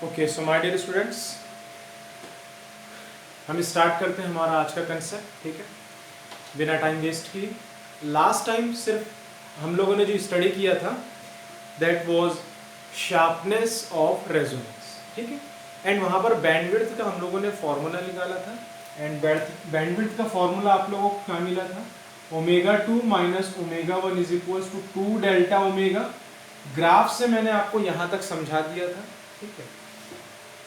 Okay, so my dear students, हम start करते हैं हमारा आज का कंसेप्ट। ठीक है, बिना टाइम वेस्ट किए। लास्ट टाइम सिर्फ हम लोगों ने जो स्टडी किया था that was sharpness of resonance. ठीक है, एंड वहाँ पर बैंडविड्थ का हम लोगों ने फॉर्मूला निकाला था। एंड बैंडविड्थ का फॉर्मूला आप लोगों को क्या मिला था? ω2 minus ω1 is equals to 2 delta omega. Graph से मैंने आपको यहाँ तक समझा दिया था। ठीक है,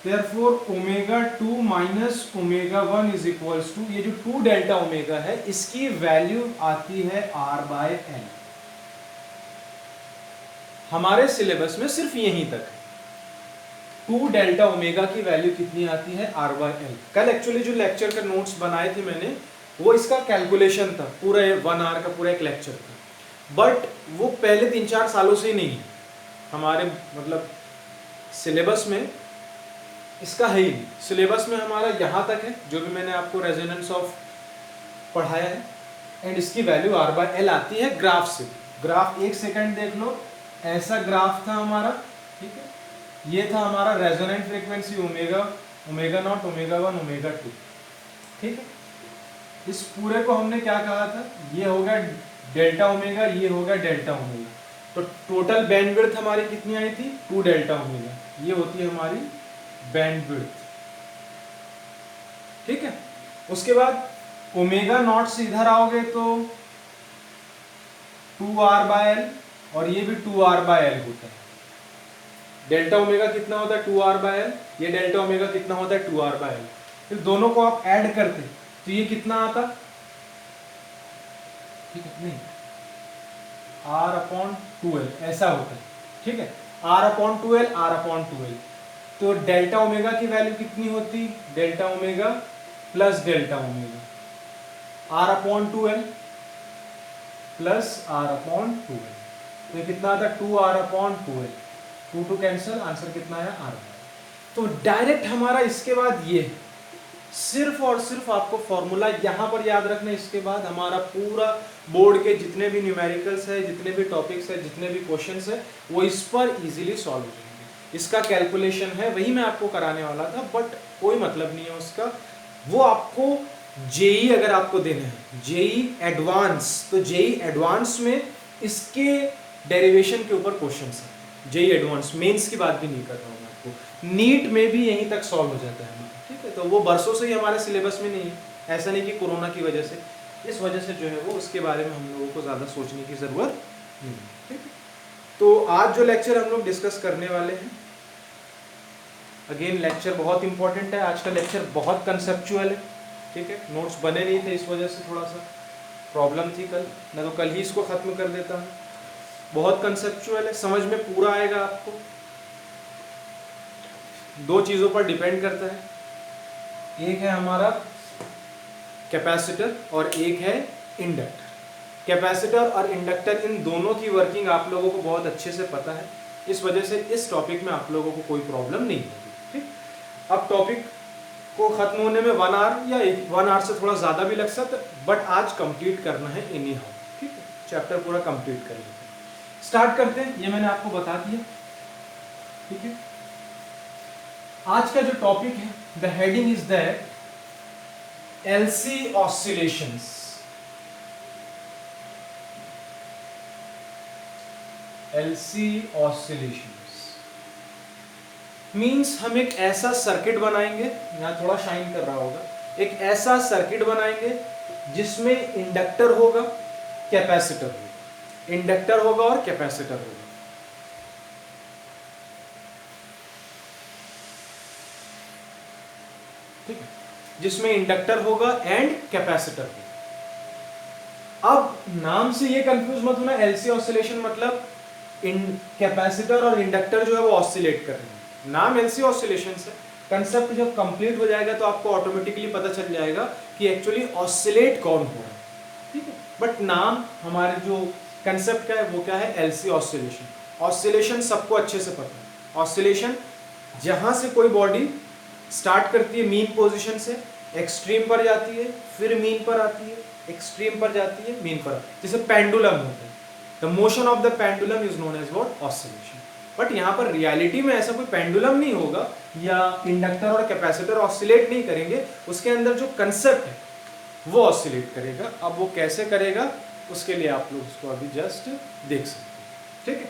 Therefore ω2 minus ω1 is equals to, ये जो 2 डेल्टा ओमेगा है इसकी वैल्यू आती है R/L। हमारे सिलेबस में सिर्फ यहीं तक है। 2 डेल्टा ओमेगा की वैल्यू कितनी आती है? R/L। कल एक्चुअली जो लेक्चर का नोट्स बनाए थे मैंने, वो इसका कैलकुलेशन था, पूरा 1 आवर का पूरा एक लेक्चर था। बट वो पहले 3-4 सालों से ही नहीं है हमारे, मतलब सिलेबस में इसका है ही नहीं। सिलेबस में हमारा यहाँ तक है जो भी मैंने आपको रेजोनेंस ऑफ पढ़ाया है, एंड इसकी वैल्यू R/L आती है ग्राफ से। ग्राफ एक सेकंड देख लो, ऐसा ग्राफ था हमारा। ठीक है, ये था हमारा रेजोनेंट फ्रीक्वेंसी ओमेगा, ω0, ω1, ω2। ठीक है, इस पूरे को हमने क्या कहा था? ये होगा डेल्टा ओमेगा, ये होगा डेल्टा ओमेगा। तो टोटल बैंडविड्थ हमारी कितनी आई थी? 2 डेल्टा ओमेगा। ये होती है हमारी बैंडविड्थ। ठीक है, उसके बाद ω0 से इधर आओगे तो 2R/L, और ये भी 2R/L होता है। डेल्टा ओमेगा कितना होता है? 2R/L। ये डेल्टा ओमेगा कितना होता है? 2R/L। फिर दोनों को आप ऐड करते तो ये कितना आता? ठीक है, नहीं, R/2L ऐसा होता है। ठीक है, R/2L, R/2L। तो डेल्टा ओमेगा की वैल्यू कितनी होती? Delta omega plus delta omega, R/2L plus R/2L। तो ये कितना आता? 2R/2L। 2 कैंसिल, आंसर कितना है? R। तो डायरेक्ट हमारा इसके बाद ये सिर्फ और सिर्फ आपको फॉर्मूला यहाँ पर याद रखना। इसके बाद हमारा पूरा बोर्ड के जितने भी न्यूमेरिकल्स है, जितने भी टॉपिक्स है, जितने भी क्वेश्चंस है, वो इस पर इजीली सॉल्व हो जाएंगे। इसका कैलकुलेशन है, वही मैं आपको कराने वाला था, बट कोई मतलब नहीं है उसका। वो आपको जेई अगर आपको देना है, जेई एडवांस, तो जेई एडवांस में इसके डेरिवेशन के ऊपर क्वेश्चंस है। जेई एडवांस, मेंस की बात भी नहीं कर रहा हूँ मैं आपको, नीट में भी यहीं तक सॉल्व हो जाता है हमारा। ठीक है, तो वो बरसों से ही हमारे सिलेबस में नहीं है। ऐसा नहीं कि कोरोना की वजह से, इस वजह से जो है वो उसके बारे में हम लोगों को ज़्यादा सोचने की ज़रूरत नहीं है। ठीक है, तो आज जो लेक्चर हम लोग डिस्कस करने वाले हैं, अगेन लेक्चर बहुत इंपॉर्टेंट है। आज का लेक्चर बहुत कंसेप्चुअल है। ठीक है, नोट्स बने नहीं थे, इस वजह से थोड़ा सा प्रॉब्लम थी कल, मैं तो कल ही इसको ख़त्म कर देता हूँ। बहुत कंसेप्चुअल है, समझ में पूरा आएगा आपको। 2 चीज़ों पर डिपेंड करता है, एक है हमारा कैपेसिटर और एक है इंडक्टर। कैपेसिटर और इंडक्टर, इन दोनों की वर्किंग आप लोगों को बहुत अच्छे से पता है, इस वजह से इस टॉपिक में आप लोगों को कोई प्रॉब्लम नहीं होगी। ठीक, अब टॉपिक को खत्म होने में 1 आवर या 1 आवर से थोड़ा ज़्यादा भी लग सकता है, बट आज कंप्लीट करना है एनी हाउ। ठीक है, चैप्टर पूरा कंप्लीट कर लेते हैं। स्टार्ट करते हैं, ये मैंने आपको बता दिया। ठीक है, आज का जो टॉपिक है, the heading is that LC oscillations. LC oscillations means हम एक ऐसा सर्किट बनाएंगे, यहाँ थोड़ा शाइन कर रहा होगा, एक ऐसा सर्किट बनाएंगे जिसमें इंडक्टर होगा, कैपेसिटर होगा, इंडक्टर होगा और कैपेसिटर होगा। ठीक है, जिसमें इंडक्टर होगा एंड कैपेसिटर होगा। अब नाम से ये कंफ्यूज मत होना, एलसी ऑसिलेशन मतलब कैपेसिटर और इंडक्टर जो है वो ऑसिलेट कर रहे हैं। नाम एलसी ऑसिलेशन है, कंसेप्ट जब कंप्लीट हो जाएगा तो आपको ऑटोमेटिकली पता चल जाएगा कि एक्चुअली ऑसिलेट कौन हो रहा है। ठीक है, बट नाम हमारे जो कंसेप्ट का है वो क्या है? LC oscillation. ऑसिलेशन सबको अच्छे से पता है। ऑसिलेशन जहां से कोई बॉडी स्टार्ट करती है मीन पोजीशन से, एक्सट्रीम पर जाती है, फिर मीन पर आती है, एक्सट्रीम पर जाती है, मीन पर आती है, जैसे पेंडुलम होता है। The motion of the pendulum is known as what? Oscillation. But यहाँ पर रियलिटी में ऐसा कोई पेंडुलम नहीं होगा, या इंडक्टर और कैपेसिटर ऑसिलेट नहीं करेंगे, उसके अंदर जो कंसेप्ट है वो ऑसिलेट करेगा। अब वो कैसे करेगा उसके लिए आप लोग उसको अभी जस्ट देख सकते हैं, ठीक है।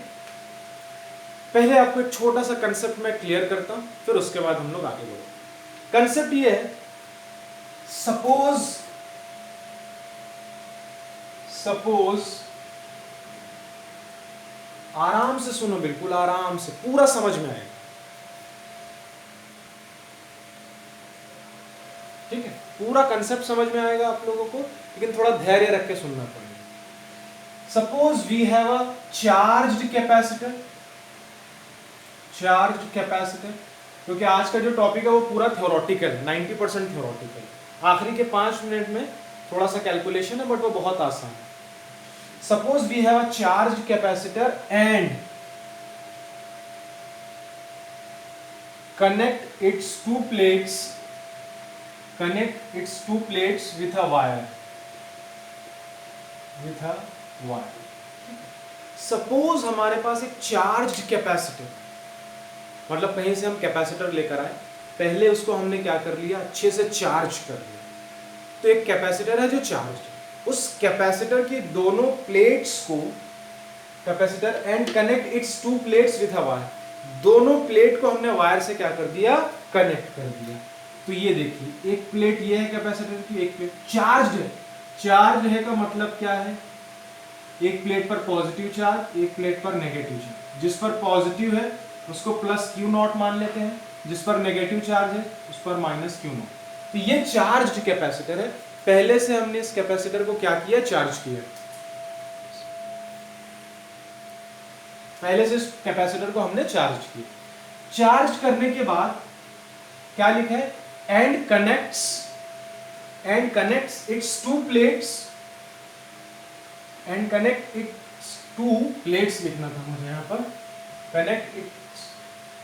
पहले आपको एक छोटा सा कंसेप्ट मैं क्लियर करता हूं, फिर उसके बाद हम लोग आगे बढ़ेंगे। कंसेप्ट ये है, सपोज आराम से सुनो, बिल्कुल आराम से, पूरा समझ में आएगा, ठीक है। पूरा कंसेप्ट समझ में आएगा आप लोगों को, लेकिन थोड़ा धैर्य रख के सुनना पड़ेगा। Suppose we have a charged capacitor, क्योंकि आज का जो टॉपिक है वो पूरा थ्योरेटिकल है, 90% थ्योरेटिकल। आखिरी के 5 मिनट में थोड़ा सा कैलकुलेशन है, बट वो बहुत आसान है। Suppose we have a charged capacitor and connect its two plates with a wire. सपोज हमारे पास एक चार्ज्ड कैपेसिटर, मतलब कहीं से हम कैपेसिटर लेकर आए, पहले उसको हमने क्या कर लिया, अच्छे से चार्ज कर लिया। तो एक कैपेसिटर है जो चार्ज है, उस कैपेसिटर की दोनों प्लेट्स को, capacitor and connect it's to plates with a wire, दोनों प्लेट को हमने वायर से क्या कर दिया, कनेक्ट कर दिया। तो ये देखिए, एक प्लेट ये है कैपेसिटर की, एक प्लेट चार्ज्ड है। चार्ज है का मतलब क्या है, एक प्लेट पर पॉजिटिव चार्ज, एक प्लेट पर नेगेटिव चार्ज। जिस पर पॉजिटिव है उसको प्लस क्यू नॉट मान लेते हैं, जिस पर नेगेटिव चार्ज है उस पर माइनस क्यू नॉट। तो ये चार्ज्ड कैपेसिटर है। पहले से हमने इस कैपेसिटर को क्या किया, चार्ज किया। पहले से इस कैपेसिटर को हमने चार्ज किया। चार्ज करने के बाद क्या लिखा है, and connects it's to plates, and connect it's to plates लिखना था मुझे यहाँ पर, कनेक्ट इट्स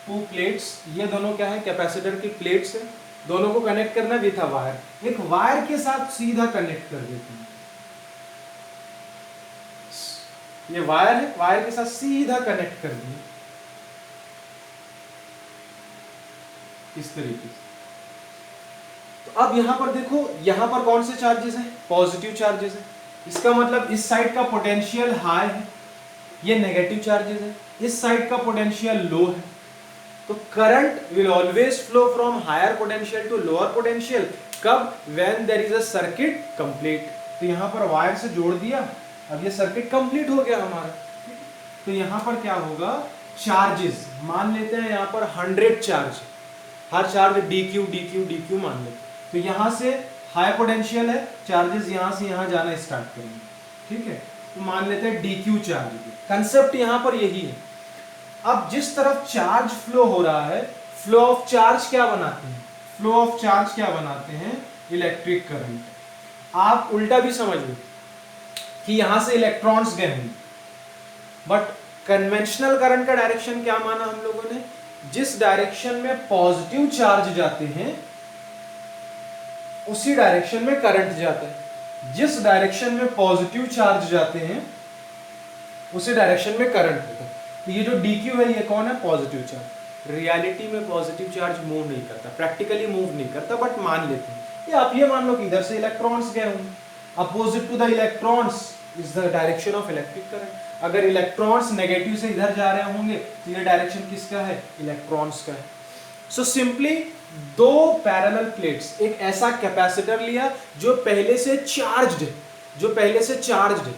टू प्लेट्स, ये दोनों क्या है, कैपेसिटर की प्लेट्स है, दोनों को कनेक्ट करना विथ अ वायर। एक वायर के साथ सीधा कनेक्ट कर देते हैं, ये वायर है, वायर के साथ सीधा कनेक्ट कर दिए इस तरीके से। तो अब यहां पर देखो, यहां पर कौन से चार्जेस हैं, पॉजिटिव चार्जेस है। इसका मतलब इस साइड का पोटेंशियल हाई है, ये नेगेटिव चार्जेस है, इस साइड का पोटेंशियल लो है। तो current will always flow from higher potential to lower potential, कब, when there is a circuit complete. तो यहां पर वायर से जोड़ दिया, अब ये सर्किट कंप्लीट हो गया हमारा। तो यहां पर क्या होगा, चार्जेस मान लेते हैं यहां पर 100 चार्ज, हर चार्ज dq मान लेते हैं। तो यहां से हाई पोटेंशियल है, चार्जेस यहां से यहां जाना स्टार्ट करेंगे, ठीक है। तो मान लेते हैं dq चार्ज। कंसेप्ट यहां पर यही है। अब जिस तरफ चार्ज फ्लो हो रहा है, फ्लो ऑफ चार्ज क्या बनाते हैं, फ्लो ऑफ चार्ज क्या बनाते हैं, इलेक्ट्रिक करंट। आप उल्टा भी समझ लो कि यहां से इलेक्ट्रॉन्स गए हैं, बट कन्वेंशनल करंट का डायरेक्शन क्या माना हम लोगों ने, जिस डायरेक्शन में पॉजिटिव चार्ज जाते हैं उसी डायरेक्शन में करंट जाता है। जिस डायरेक्शन में पॉजिटिव चार्ज जाते हैं उसी डायरेक्शन में करंट होता है। तो ये जो dq है, ये कौन है, पॉजिटिव चार्ज। रियलिटी में पॉजिटिव चार्ज मूव नहीं करता, प्रैक्टिकली मूव नहीं करता, बट मान लेते हैं। या आप ये मान लो कि इधर से इलेक्ट्रॉन्स गए होंगे, opposite to the electrons is the direction of electric current. अगर इलेक्ट्रॉन्स नेगेटिव से इधर जा रहे होंगे तो ये डायरेक्शन किसका है, इलेक्ट्रॉन्स का है। सो सिंपली दो पैरेलल प्लेट्स, एक ऐसा कैपेसिटर लिया जो पहले से चार्ज्ड है,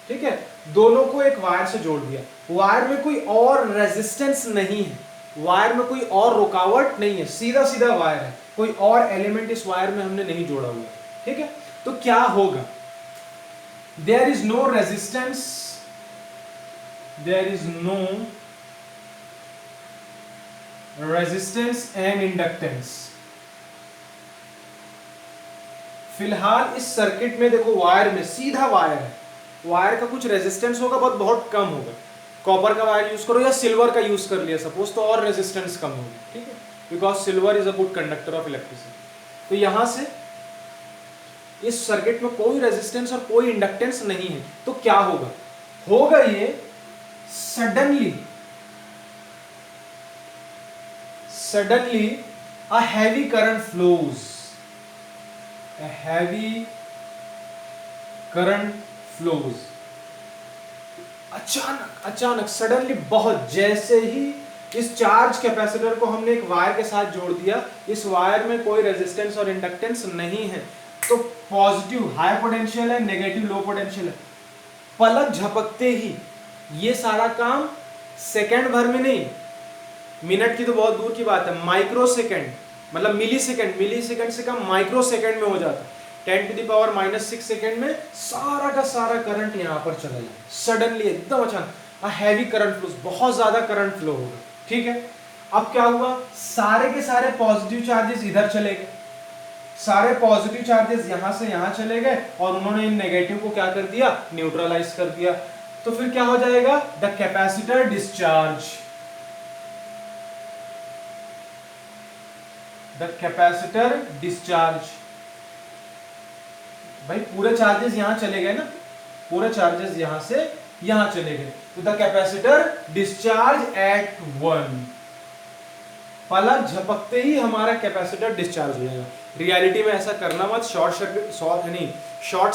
ठीक है, दोनों को एक वायर से जोड़ दिया। वायर में कोई और रेजिस्टेंस नहीं है, वायर में कोई और रुकावट नहीं है, सीधा सीधा वायर है, कोई और एलिमेंट इस वायर में हमने नहीं जोड़ा हुआ, ठीक है। तो क्या होगा, there is no resistance, there is no resistance and inductance. फिलहाल इस सर्किट में देखो, वायर में सीधा वायर है, वायर का कुछ रेजिस्टेंस होगा, बहुत कम होगा। कॉपर का वायर यूज करो या सिल्वर का यूज कर लिया सपोज, तो और रेजिस्टेंस कम होगी, ठीक है, because silver is a good conductor of electricity. तो यहां से इस सर्किट में कोई रेजिस्टेंस और कोई इंडक्टेंस नहीं है। तो क्या होगा ये suddenly a heavy current flows, a heavy current flows, अचानक अचानक सडनली, बहुत, जैसे ही इस चार्ज कैपेसिटर को हमने एक वायर के साथ जोड़ दिया, इस वायर में कोई रेजिस्टेंस और इंडक्टेंस नहीं है, तो पॉजिटिव हाई पोटेंशियल है, नेगेटिव लो पोटेंशियल है, पलक झपकते ही ये सारा काम सेकंड भर में नहीं, मिनट की तो बहुत दूर की बात है, माइक्रो सेकंड, मतलब मिली सेकंड से कम माइक्रो सेकंड में हो जाता है। 10⁻⁻⁶ सेकंड में सारा का सारा करंट यहां पर चला जाए, सडनली, एकदम अचानक, हैवी करंट फ्लो, बहुत ज्यादा करंट फ्लो होगा। ठीक है, अब क्या हुआ, सारे के सारे पॉजिटिव चार्जेस इधर चले गए, सारे पॉजिटिव चार्जेस यहां से यहां चले गए, और उन्होंने इन नेगेटिव को क्या कर दिया, न्यूट्रलाइज कर दिया। तो फिर क्या हो जाएगा, the capacitor discharge, the capacitor discharge. भाई पूरे चार्जेस यहां चले गए ना, पूरे चार्जेस यहां से यहां चले गए, तो द कैपेसिटर डिस्चार्ज एट 1, पलक झपकते ही हमारा कैपेसिटर डिस्चार्ज हो जाएगा। रियलिटी में ऐसा करना मत, शॉर्ट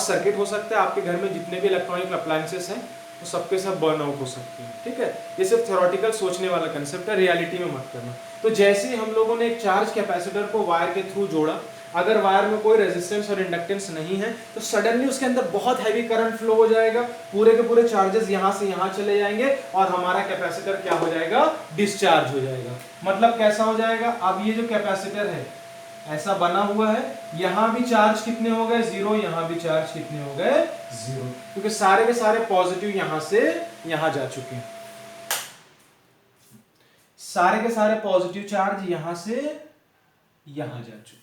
सर्किट हो सकता है, आपके घर में जितने भी इलेक्ट्रॉनिक अप्लायंसेस हैं वो सबके सब बर्न आउट हो सकते हैं। ठीक है, ये सिर्फ थ्योरेटिकल सोचने वाला कंसेप्ट है, रियलिटी में मत करना। तो जैसे ही हम लोगों ने एक चार्ज कैपेसिटर को वायर के थ्रू जोड़ा, अगर वायर में कोई रेजिस्टेंस और इंडक्टेंस नहीं है, तो सडनली उसके अंदर बहुत हैवी करंट फ्लो हो जाएगा, पूरे के पूरे चार्जेस यहां से यहां चले जाएंगे, और हमारा कैपेसिटर क्या हो जाएगा, डिस्चार्ज हो जाएगा। मतलब कैसा हो जाएगा, अब ये जो कैपेसिटर है ऐसा बना हुआ है, यहां भी चार्ज कितने हो गए, 0, यहां भी चार्ज कितने हो गए, 0, क्योंकि सारे के सारे पॉजिटिव यहां से यहां जा चुके हैं, सारे के सारे पॉजिटिव चार्ज यहां से यहां जा चुके हैं,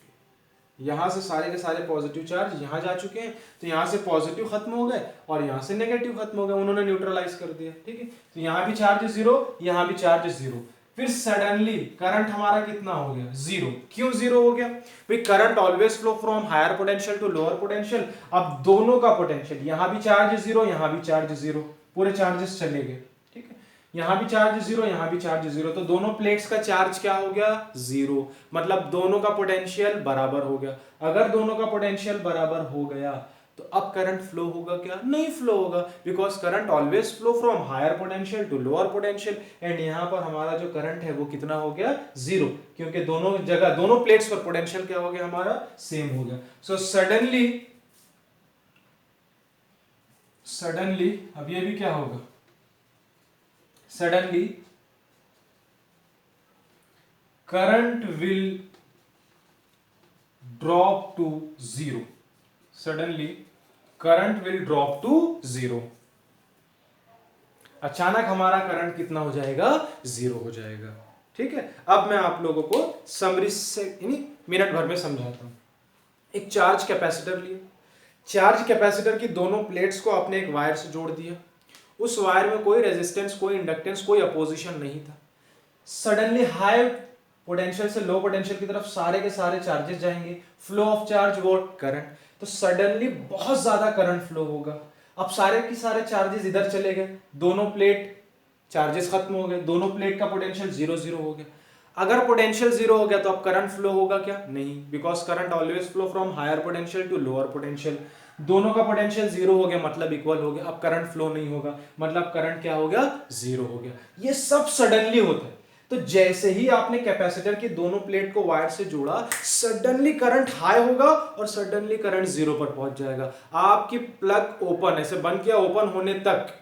यहां से सारे के सारे पॉजिटिव चार्ज यहां जा चुके हैं, तो यहां से पॉजिटिव खत्म हो गए और यहां से नेगेटिव खत्म हो गए, उन्होंने न्यूट्रलाइज कर दिया। ठीक है, तो यहां भी चार्ज 0, यहां भी चार्ज 0, फिर सडनली करंट हमारा कितना हो गया, 0। क्यों 0 हो गया, भाई current always flow from higher potential to lower potential. अब दोनों का पोटेंशियल, यहां भी चार्ज 0, यहां भी चार्ज 0, पूरे चार्जेस चले गए। ठीक है, यहां भी चार्ज 0, यहां भी चार्ज 0, तो दोनों प्लेट्स का चार्ज क्या हो गया, 0, मतलब दोनों का पोटेंशियल बराबर हो गया। अगर दोनों का पोटेंशियल बराबर हो गया तो अब करंट फ्लो होगा क्या, नहीं फ्लो होगा, because current always flow from higher potential to lower potential, and यहां पर हमारा जो करंट है वो कितना हो गया, 0, क्योंकि दोनों जगह, दोनों प्लेट्स पर पोटेंशियल क्या हो गया हमारा, सेम हो गया। सो सडनली अब ये भी क्या होगा, suddenly current will drop to 0, suddenly current will drop to 0, अचानक हमारा करंट कितना हो जाएगा, 0 हो जाएगा। ठीक है, अब मैं आप लोगों को समरी से मिनट भर में समझाता हूं। एक चार्ज कैपेसिटर लिया, चार्ज कैपेसिटर की दोनों प्लेट्स को आपने एक वायर से जोड़ दिया, उस वायर में कोई रेजिस्टेंस, कोई इंडक्टेंस, कोई अपोजिशन नहीं था। सडनली हाई पोटेंशियल से लो पोटेंशियल की तरफ सारे के सारे चार्जेस जाएंगे, फ्लो ऑफ चार्ज वो करंट, तो सडनली बहुत ज्यादा करंट फ्लो होगा। अब सारे के सारे चार्जेस इधर चले गए, दोनों प्लेट चार्जेस खत्म हो गए, दोनों प्लेट का पोटेंशियल 0 हो गया। अगर पोटेंशियल 0 हो गया तो अब करंट फ्लो होगा क्या, नहीं, because current always flow from higher potential to lower potential. दोनों का पोटेंशियल 0 हो गया, मतलब इक्वल हो गया, अब करंट फ्लो नहीं होगा, मतलब करंट क्या हो गया, 0 हो गया। ये सब सडनली होता है। तो जैसे ही आपने कैपेसिटर की दोनों प्लेट को वायर से जोड़ा, सडनली करंट हाई होगा और सडनली करंट 0 पर पहुंच जाएगा। आपकी प्लग ओपन, ऐसे बंद किया, ओपन होने तक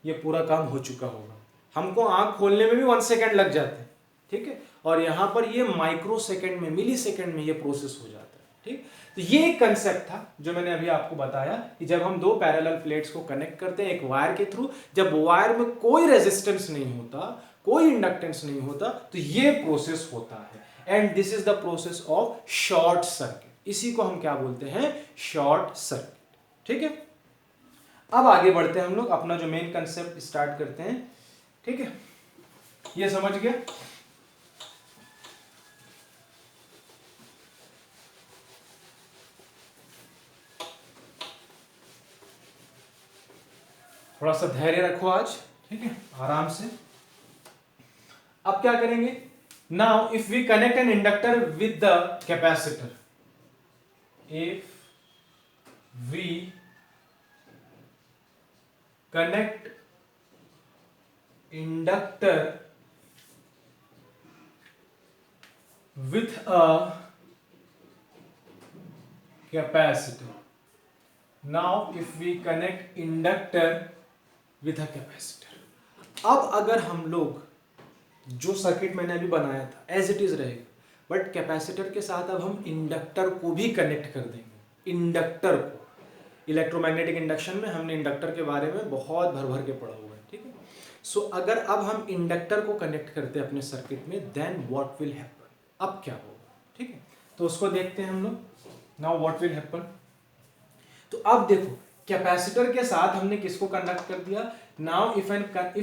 ये पूरा काम हो चुका होगा। हमको आंख खोलने में भी 1 सेकेंड लग जाते हैं, ठीक है, और यहां पर ये माइक्रो सेकेंड में, मिली सेकेंड में ये प्रोसेस हो जाता है। ठीक, तो ये एक कंसेप्ट था जो मैंने अभी आपको बताया कि जब हम दो पैरेलल प्लेट्स को कनेक्ट करते हैं एक वायर के थ्रू, जब वायर में कोई रेजिस्टेंस नहीं होता, कोई इंडक्टेंस नहीं होता, तो ये प्रोसेस होता है, and this is the process of short circuit. इसी को हम क्या बोलते हैं, शॉर्ट सर्किट। ठीक है, अब आगे बढ़ते हैं हम लोग, अपना जो मेन कंसेप्ट स्टार्ट करते हैं। ठीक है, ये समझ गया। थोड़ा सा धैर्य रखो आज, ठीक है, आराम से। अब क्या करेंगे, Now, if we connect an inductor with the capacitor, if we connect inductor with a capacitor. Now, if we connect inductor with a capacitor. अब अगर हम लोग जो सर्किट मैंने अभी बनाया था एज इट इज रहेगा, बट कैपेसिटर के साथ अब हम इंडक्टर को भी कनेक्ट कर देंगे। इंडक्टर को इलेक्ट्रोमैग्नेटिक इंडक्शन में हमने इंडक्टर के बारे में बहुत भर भर के पढ़ा हुआ है, ठीक है। सो अगर अब हम इंडक्टर को कनेक्ट करते हैं अपने सर्किट में, देन व्हाट विल हैपन, अब क्या होगा, ठीक है। तो उसको देखते हैं हम लोग। नाउ व्हाट विल हैपन, तो अब देखो कैपेसिटर के साथ हमने किसको कनेक्ट कर दिया। Now if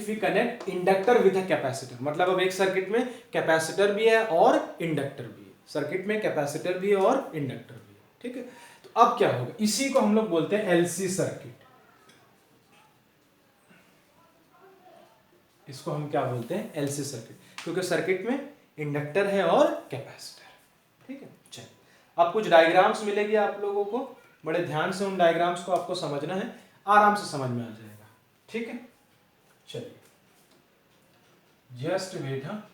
we connect inductor with a capacitor, मतलब अब एक सर्किट में कैपेसिटर भी है और इंडक्टर भी है, सर्किट में कैपेसिटर भी है और इंडक्टर भी है, ठीक है। तो अब क्या होगा, इसी को हम लोग बोलते हैं एलसी सर्किट। इसको हम क्या बोलते हैं, एलसी सर्किट, क्योंकि सर्किट में इंडक्टर है और कैपेसिटर, ठीक है। चलिए अब कुछ डायग्राम्स मिलेगी आप लोगों को, बड़े ध्यान से उन डायग्राम्स को आपको समझना है, आराम से समझ में आ जाएगा, ठीक है। चलिए जस्ट वेट। हाँ,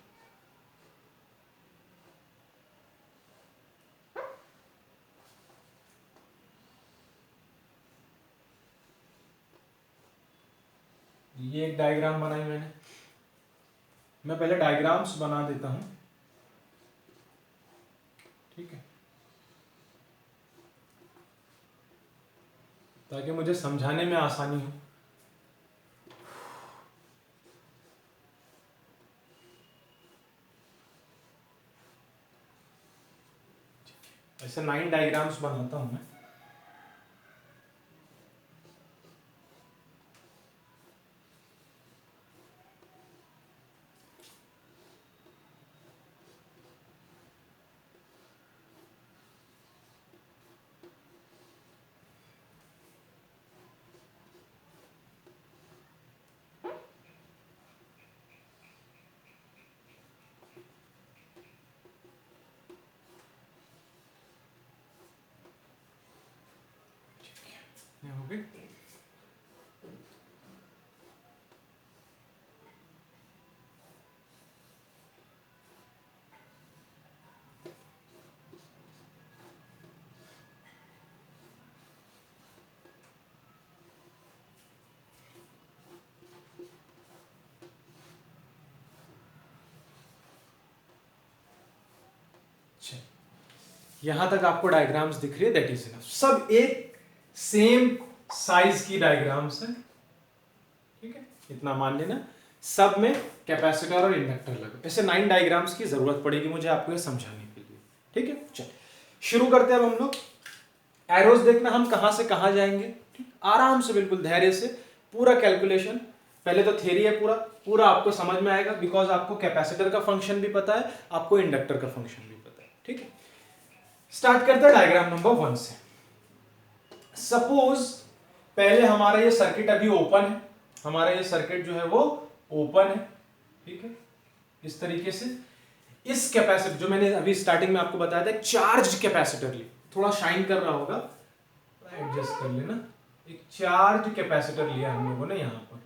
ये एक डायग्राम बनाई मैंने, मैं पहले डायग्राम्स बना देता हूं, ठीक है, ताकि मुझे समझाने में आसानी हो। ऐसे 9 डायग्राम्स बनाता हूं मैं। हो गई। यहां तक आपको डायग्राम्स दिख रही है, दैट इज इनफ। सब एक सेम साइज की डायग्राम्स है, ठीक है, इतना मान लेना। सब में कैपेसिटर और इंडक्टर लगे, ऐसे 9 डायग्राम्स की जरूरत पड़ेगी मुझे आपको ये समझाने के लिए, ठीक है। चल शुरू करते हैं अब हम लोग। एरोस देखना हम कहां से कहां जाएंगे, ठीक? आराम से, बिल्कुल धैर्य से, पूरा कैलकुलेशन, पहले तो थ्योरी है, पूरा पूरा आपको समझ में आएगा, बिकॉज आपको कैपेसिटर का फंक्शन भी पता है, आपको इंडक्टर का फंक्शन भी पता है, ठीक है। स्टार्ट करते हैं डायग्राम नंबर 1 से। सपोज पहले हमारा ये सर्किट अभी ओपन है, हमारा ये सर्किट जो है वो ओपन है, ठीक है, इस तरीके से। इस कैपेसिटर जो मैंने अभी स्टार्टिंग में आपको बताया था, चार्ज कैपेसिटर ली, थोड़ा शाइन कर रहा होगा, एडजस्ट कर लेना। एक चार्ज कैपेसिटर लिया हम लोगों ने यहां पर,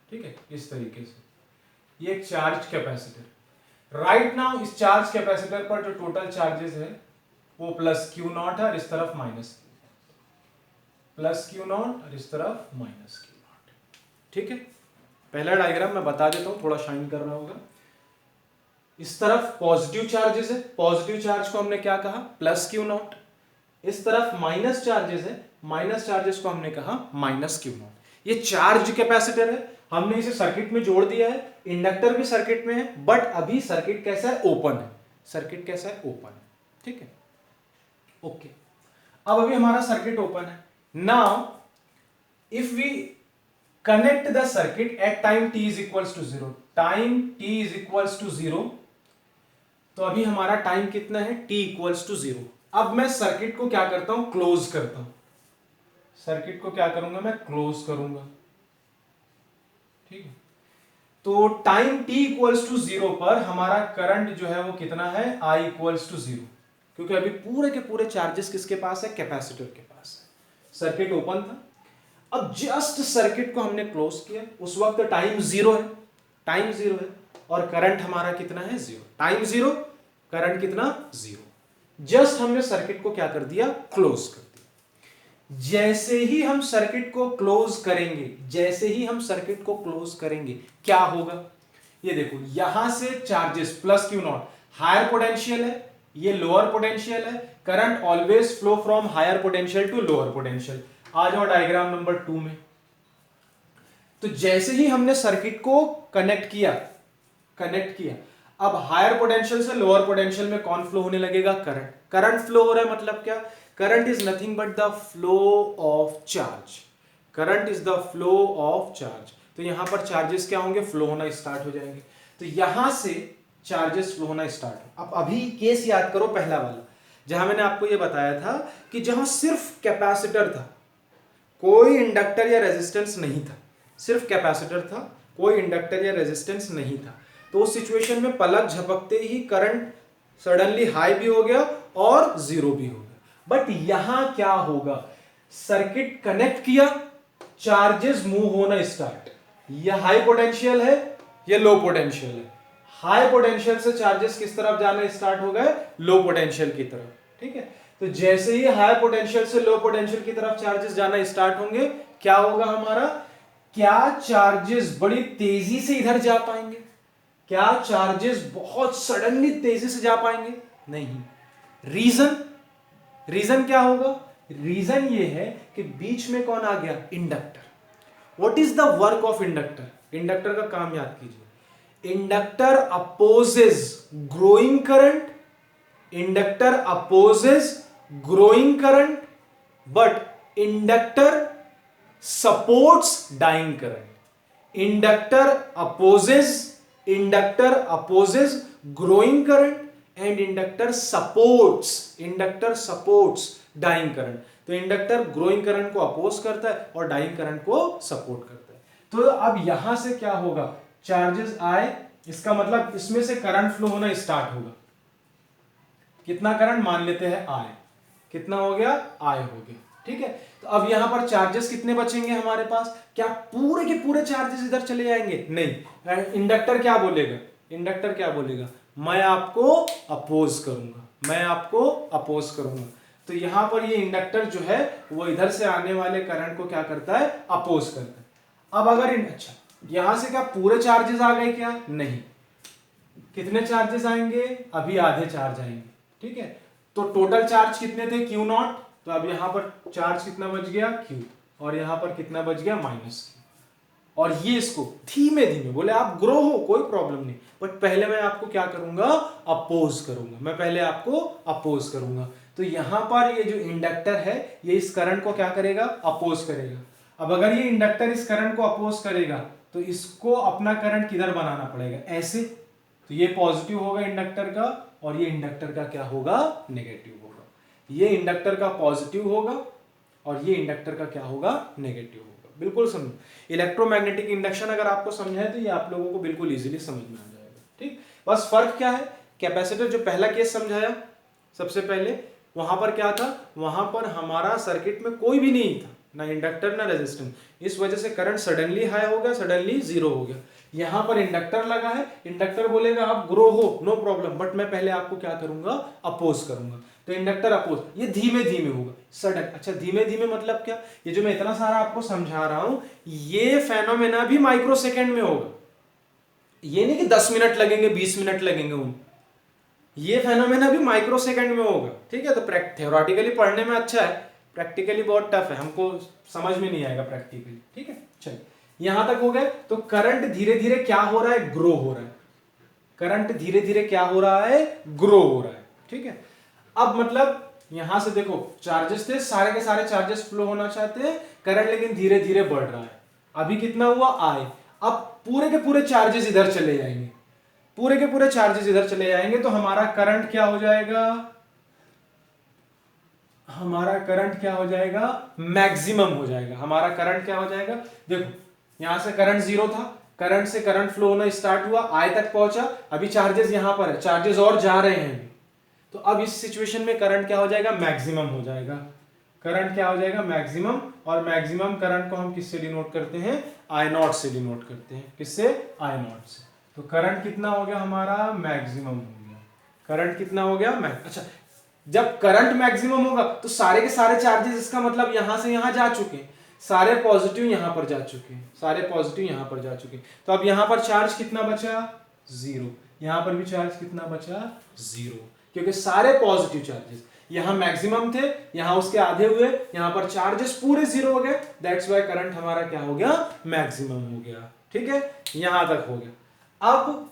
ठीक है, इस तरीके से। ये एक चार्ज कैपेसिटर। राइट नाउ इस चार्ज कैपेसिटर पर जो टोटल चार्जेस है वो प्लस क्यू नॉट है और इस तरफ माइनस, प्लस क्यू नॉट और इस तरफ माइनस क्यू नॉट, ठीक है। पहला डायग्राम मैं बता देता हूं, थोड़ा शाइन कर रहा होगा। इस तरफ पॉजिटिव चार्जेस है, पॉजिटिव चार्ज को हमने क्या कहा, प्लस क्यू नॉट। इस तरफ माइनस चार्जेस है, माइनस चार्जेस को हमने कहा माइनस क्यू नॉट। ये चार्ज कैपेसिटर है, हमने इसे सर्किट में जोड़ दिया है, इंडक्टर भी सर्किट में है, बट अभी सर्किट कैसा है, ओपन है। सर्किट कैसा है, ओपन है, ठीक है, ओके। अब अभी हमारा सर्किट ओपन है। Now if we connect the circuit at time t is equals to 0, time t is equals to 0, तो अभी हमारा टाइम कितना है, t इक्वल्स टू 0। अब मैं सर्किट को क्या करता हूं, क्लोज करता हूं। सर्किट को क्या करूंगा, मैं क्लोज करूंगा, ठीक है। तो टाइम t इक्वल्स टू 0 पर हमारा करंट जो है वो कितना है, I इक्वल्स टू 0, क्योंकि अभी पूरे के पूरे चार्जेस किसके पास है, कैपेसिटर के पास है। सर्किट ओपन था, अब जस्ट सर्किट को हमने क्लोज किया, उस वक्त टाइम 0 है, टाइम 0 है और करंट हमारा कितना है, 0। टाइम 0, करंट कितना, 0। जस्ट हमने सर्किट को क्या कर दिया, क्लोज कर दिया। जैसे ही हम सर्किट को क्लोज करेंगे, जैसे ही हम सर्किट को क्लोज करेंगे, क्या होगा, ये देखो यहां से charges plus q naught, higher potential है, ये लोअर पोटेंशियल है, current always flow from higher potential to lower potential. आ जाओ डायग्राम नंबर 2 में। तो जैसे ही हमने सर्किट को कनेक्ट किया, अब हायर पोटेंशियल से लोअर पोटेंशियल में कौन फ्लो होने लगेगा, करंट। करंट फ्लो हो रहा है मतलब क्या, current is nothing but the flow of charge, current is the flow of charge. तो यहां पर चार्जेस क्या होंगे, फ्लो होना स्टार्ट हो जाएंगे। तो यहां से चार्जेस फ्लो होना स्टार्ट। अब अभी केस याद करो पहला वाला, जहां मैंने आपको यह बताया था कि जहां सिर्फ कैपेसिटर था, कोई इंडक्टर या रेजिस्टेंस नहीं था, सिर्फ कैपेसिटर था, कोई इंडक्टर या रेजिस्टेंस नहीं था। तो उस सिचुएशन में पलक झपकते ही करंट सडनली हाई भी हो गया और 0 भी हो गया। बट यहां क्या होगा, सर्किट कनेक्ट किया, चार्जेस मूव होना स्टार्ट। यह हाई पोटेंशियल है, यह लो पोटेंशियल है। हाई पोटेंशियल से चार्जेस किस तरफ जाना स्टार्ट हो गए, लो पोटेंशियल की तरफ। ठीक है, तो जैसे ही हाई पोटेंशियल से लो पोटेंशियल की तरफ चार्जेस जाना स्टार्ट होंगे, क्या होगा हमारा, क्या चार्जेस बड़ी तेजी से इधर जा पाएंगे, क्या चार्जेस बहुत सडनली तेजी से जा पाएंगे, नहीं। रीजन क्या होगा, रीजन ये है कि बीच में कौन आ गया, inductor. What is the work of inductor, inductor का काम याद कीजिए, inductor opposes growing current, inductor opposes growing current, but inductor supports dying current. Inductor opposes growing current and inductor supports dying current. तो इंडक्टर ग्रोइंग करंट को oppose करता है और dying current को सपोर्ट करता है। तो अब यहां से क्या होगा, चार्जेस आए, इसका मतलब इसमें से करंट फ्लो होना स्टार्ट होगा। कितना करंट मान लेते हैं, आए, कितना हो गया, आए हो गया। ठीक है, तो अब यहां पर चार्जेस कितने बचेंगे हमारे पास, क्या पूरे के पूरे चार्जेस इधर चले जाएंगे, नहीं। इंडक्टर क्या बोलेगा, इंडक्टर क्या बोलेगा, मैं आपको अपोज करूंगा, तो यहां पर ये इंडक्टर जो है वो इधर से आने वाले करंट को क्या करता है, अपोज करता है। अब अगर अच्छा, यहां से क्या पूरे चार्जेस आ गए क्या, नहीं। कितने चार्जेस आएंगे, अभी आधे चार्ज आएंगे। ठीक है, तो टोटल चार्ज कितने थे, क्यू नॉट, तो अब यहां पर चार्ज कितना बच गया, क्यू, और यहां पर कितना बच गया, माइनस क्यू। और ये इसको धीमे धीमे, बोले आप ग्रो हो कोई प्रॉब्लम नहीं, बट पहले मैं आपको क्या करूंगा, अपोज करूंगा, मैं पहले आपको अपोज करूंगा। तो यहां पर ये जो इंडक्टर है ये इस करंट को क्या करेगा, अपोज करेगा। अब अगर ये इंडक्टर इस करंट को अपोज करेगा तो इसको अपना करंट किधर बनाना पड़ेगा, ऐसे। तो ये पॉजिटिव होगा इंडक्टर का और ये इंडक्टर का क्या होगा, नेगेटिव होगा। ये इंडक्टर का पॉजिटिव होगा और ये इंडक्टर का क्या होगा, नेगेटिव होगा। बिल्कुल समझो, इलेक्ट्रोमैग्नेटिक इंडक्शन अगर आपको समझा है तो ये आप लोगों को बिल्कुल इजीली समझ में आ जाएगा। ठीक, बस फर्क क्या है, कैपेसिटर जो पहला केस समझाया सबसे पहले, वहां पर क्या था, वहां पर हमारा सर्किट में कोई भी नहीं था, ना इंडक्टर ना रेजिस्टेंस, इस वजह से करंट सडनली हाई हो गया, सडनली 0 हो गया। यहां पर इंडक्टर लगा है, इंडक्टर बोलेगा आप ग्रो हो, नो प्रॉब्लम, बट मैं पहले आपको क्या करूंगा, अपोज करूंगा। तो इंडक्टर अपोज, ये धीमे धीमे होगा, सडन। अच्छा, धीमे धीमे मतलब क्या, ये जो मैं इतना सारा आपको समझा रहा हूं, ये फेनोमेना भी माइक्रो सेकेंड में होगा। ये नहीं कि 10 मिनट लगेंगे, 20 मिनट लगेंगे उन, ये फेनोमेना भी माइक्रो सेकेंड में होगा। ठीक है, तो थ्योरेटिकली पढ़ने में अच्छा है, प्रैक्टिकली बहुत टफ है, हमको समझ में नहीं आएगा प्रैक्टिकली। ठीक है, चलिए यहां तक हो गए। तो करंट धीरे धीरे क्या हो रहा है, ग्रो हो रहा है, करंट धीरे धीरे क्या हो रहा है, ग्रो हो रहा है। ठीक है, अब मतलब यहां से देखो चार्जेस थे, सारे के सारे चार्जेस फ्लो होना चाहते हैं, करंट लेकिन धीरे धीरे बढ़ रहा है। अभी कितना हुआ, आए, अब पूरे के पूरे चार्जेस इधर चले जाएंगे, पूरे के पूरे चार्जेस इधर चले जाएंगे, तो हमारा करंट क्या हो जाएगा, हमारा करंट क्या हो जाएगा, मैक्सिमम हो जाएगा। हमारा करंट क्या हो जाएगा, देखो यहां से करंट 0 था, करंट से करंट फ्लो होना स्टार्ट हुआ, आई तक पहुंचा, अभी चार्जेस यहां पर है, चार्जेस और जा रहे हैं अभी, तो अब इस सिचुएशन में करंट क्या हो जाएगा, मैक्सिमम हो जाएगा। करंट क्या हो जाएगा, मैक्सिमम। और मैक्सिमम करंट को हम किससे डिनोट करते हैं, आई नॉट से डिनोट करते हैं। किससे, आई नॉट से। तो करंट कितना हो गया हमारा, मैक्सिमम हो गया। करंट कितना हो गया, अच्छा, जब करंट मैक्सिमम होगा तो सारे के सारे चार्जेस, इसका मतलब यहां से यहां जा चुके हैं, सारे पॉजिटिव यहां पर जा चुके हैं, सारे पॉजिटिव यहां पर जा चुके हैं। तो अब यहां पर चार्ज कितना बचा, 0। यहां पर भी चार्ज कितना बचा, 0, क्योंकि सारे पॉजिटिव चार्जेस यहां मैक्सिमम थे, यहां उसके आधे हुए, यहां पर चार्जेस पूरे 0 हो गए। दैट्स व्हाई करंट हमारा क्या हो गया, मैक्सिमम हो गया। ठीक है, यहां तक हो गया। अब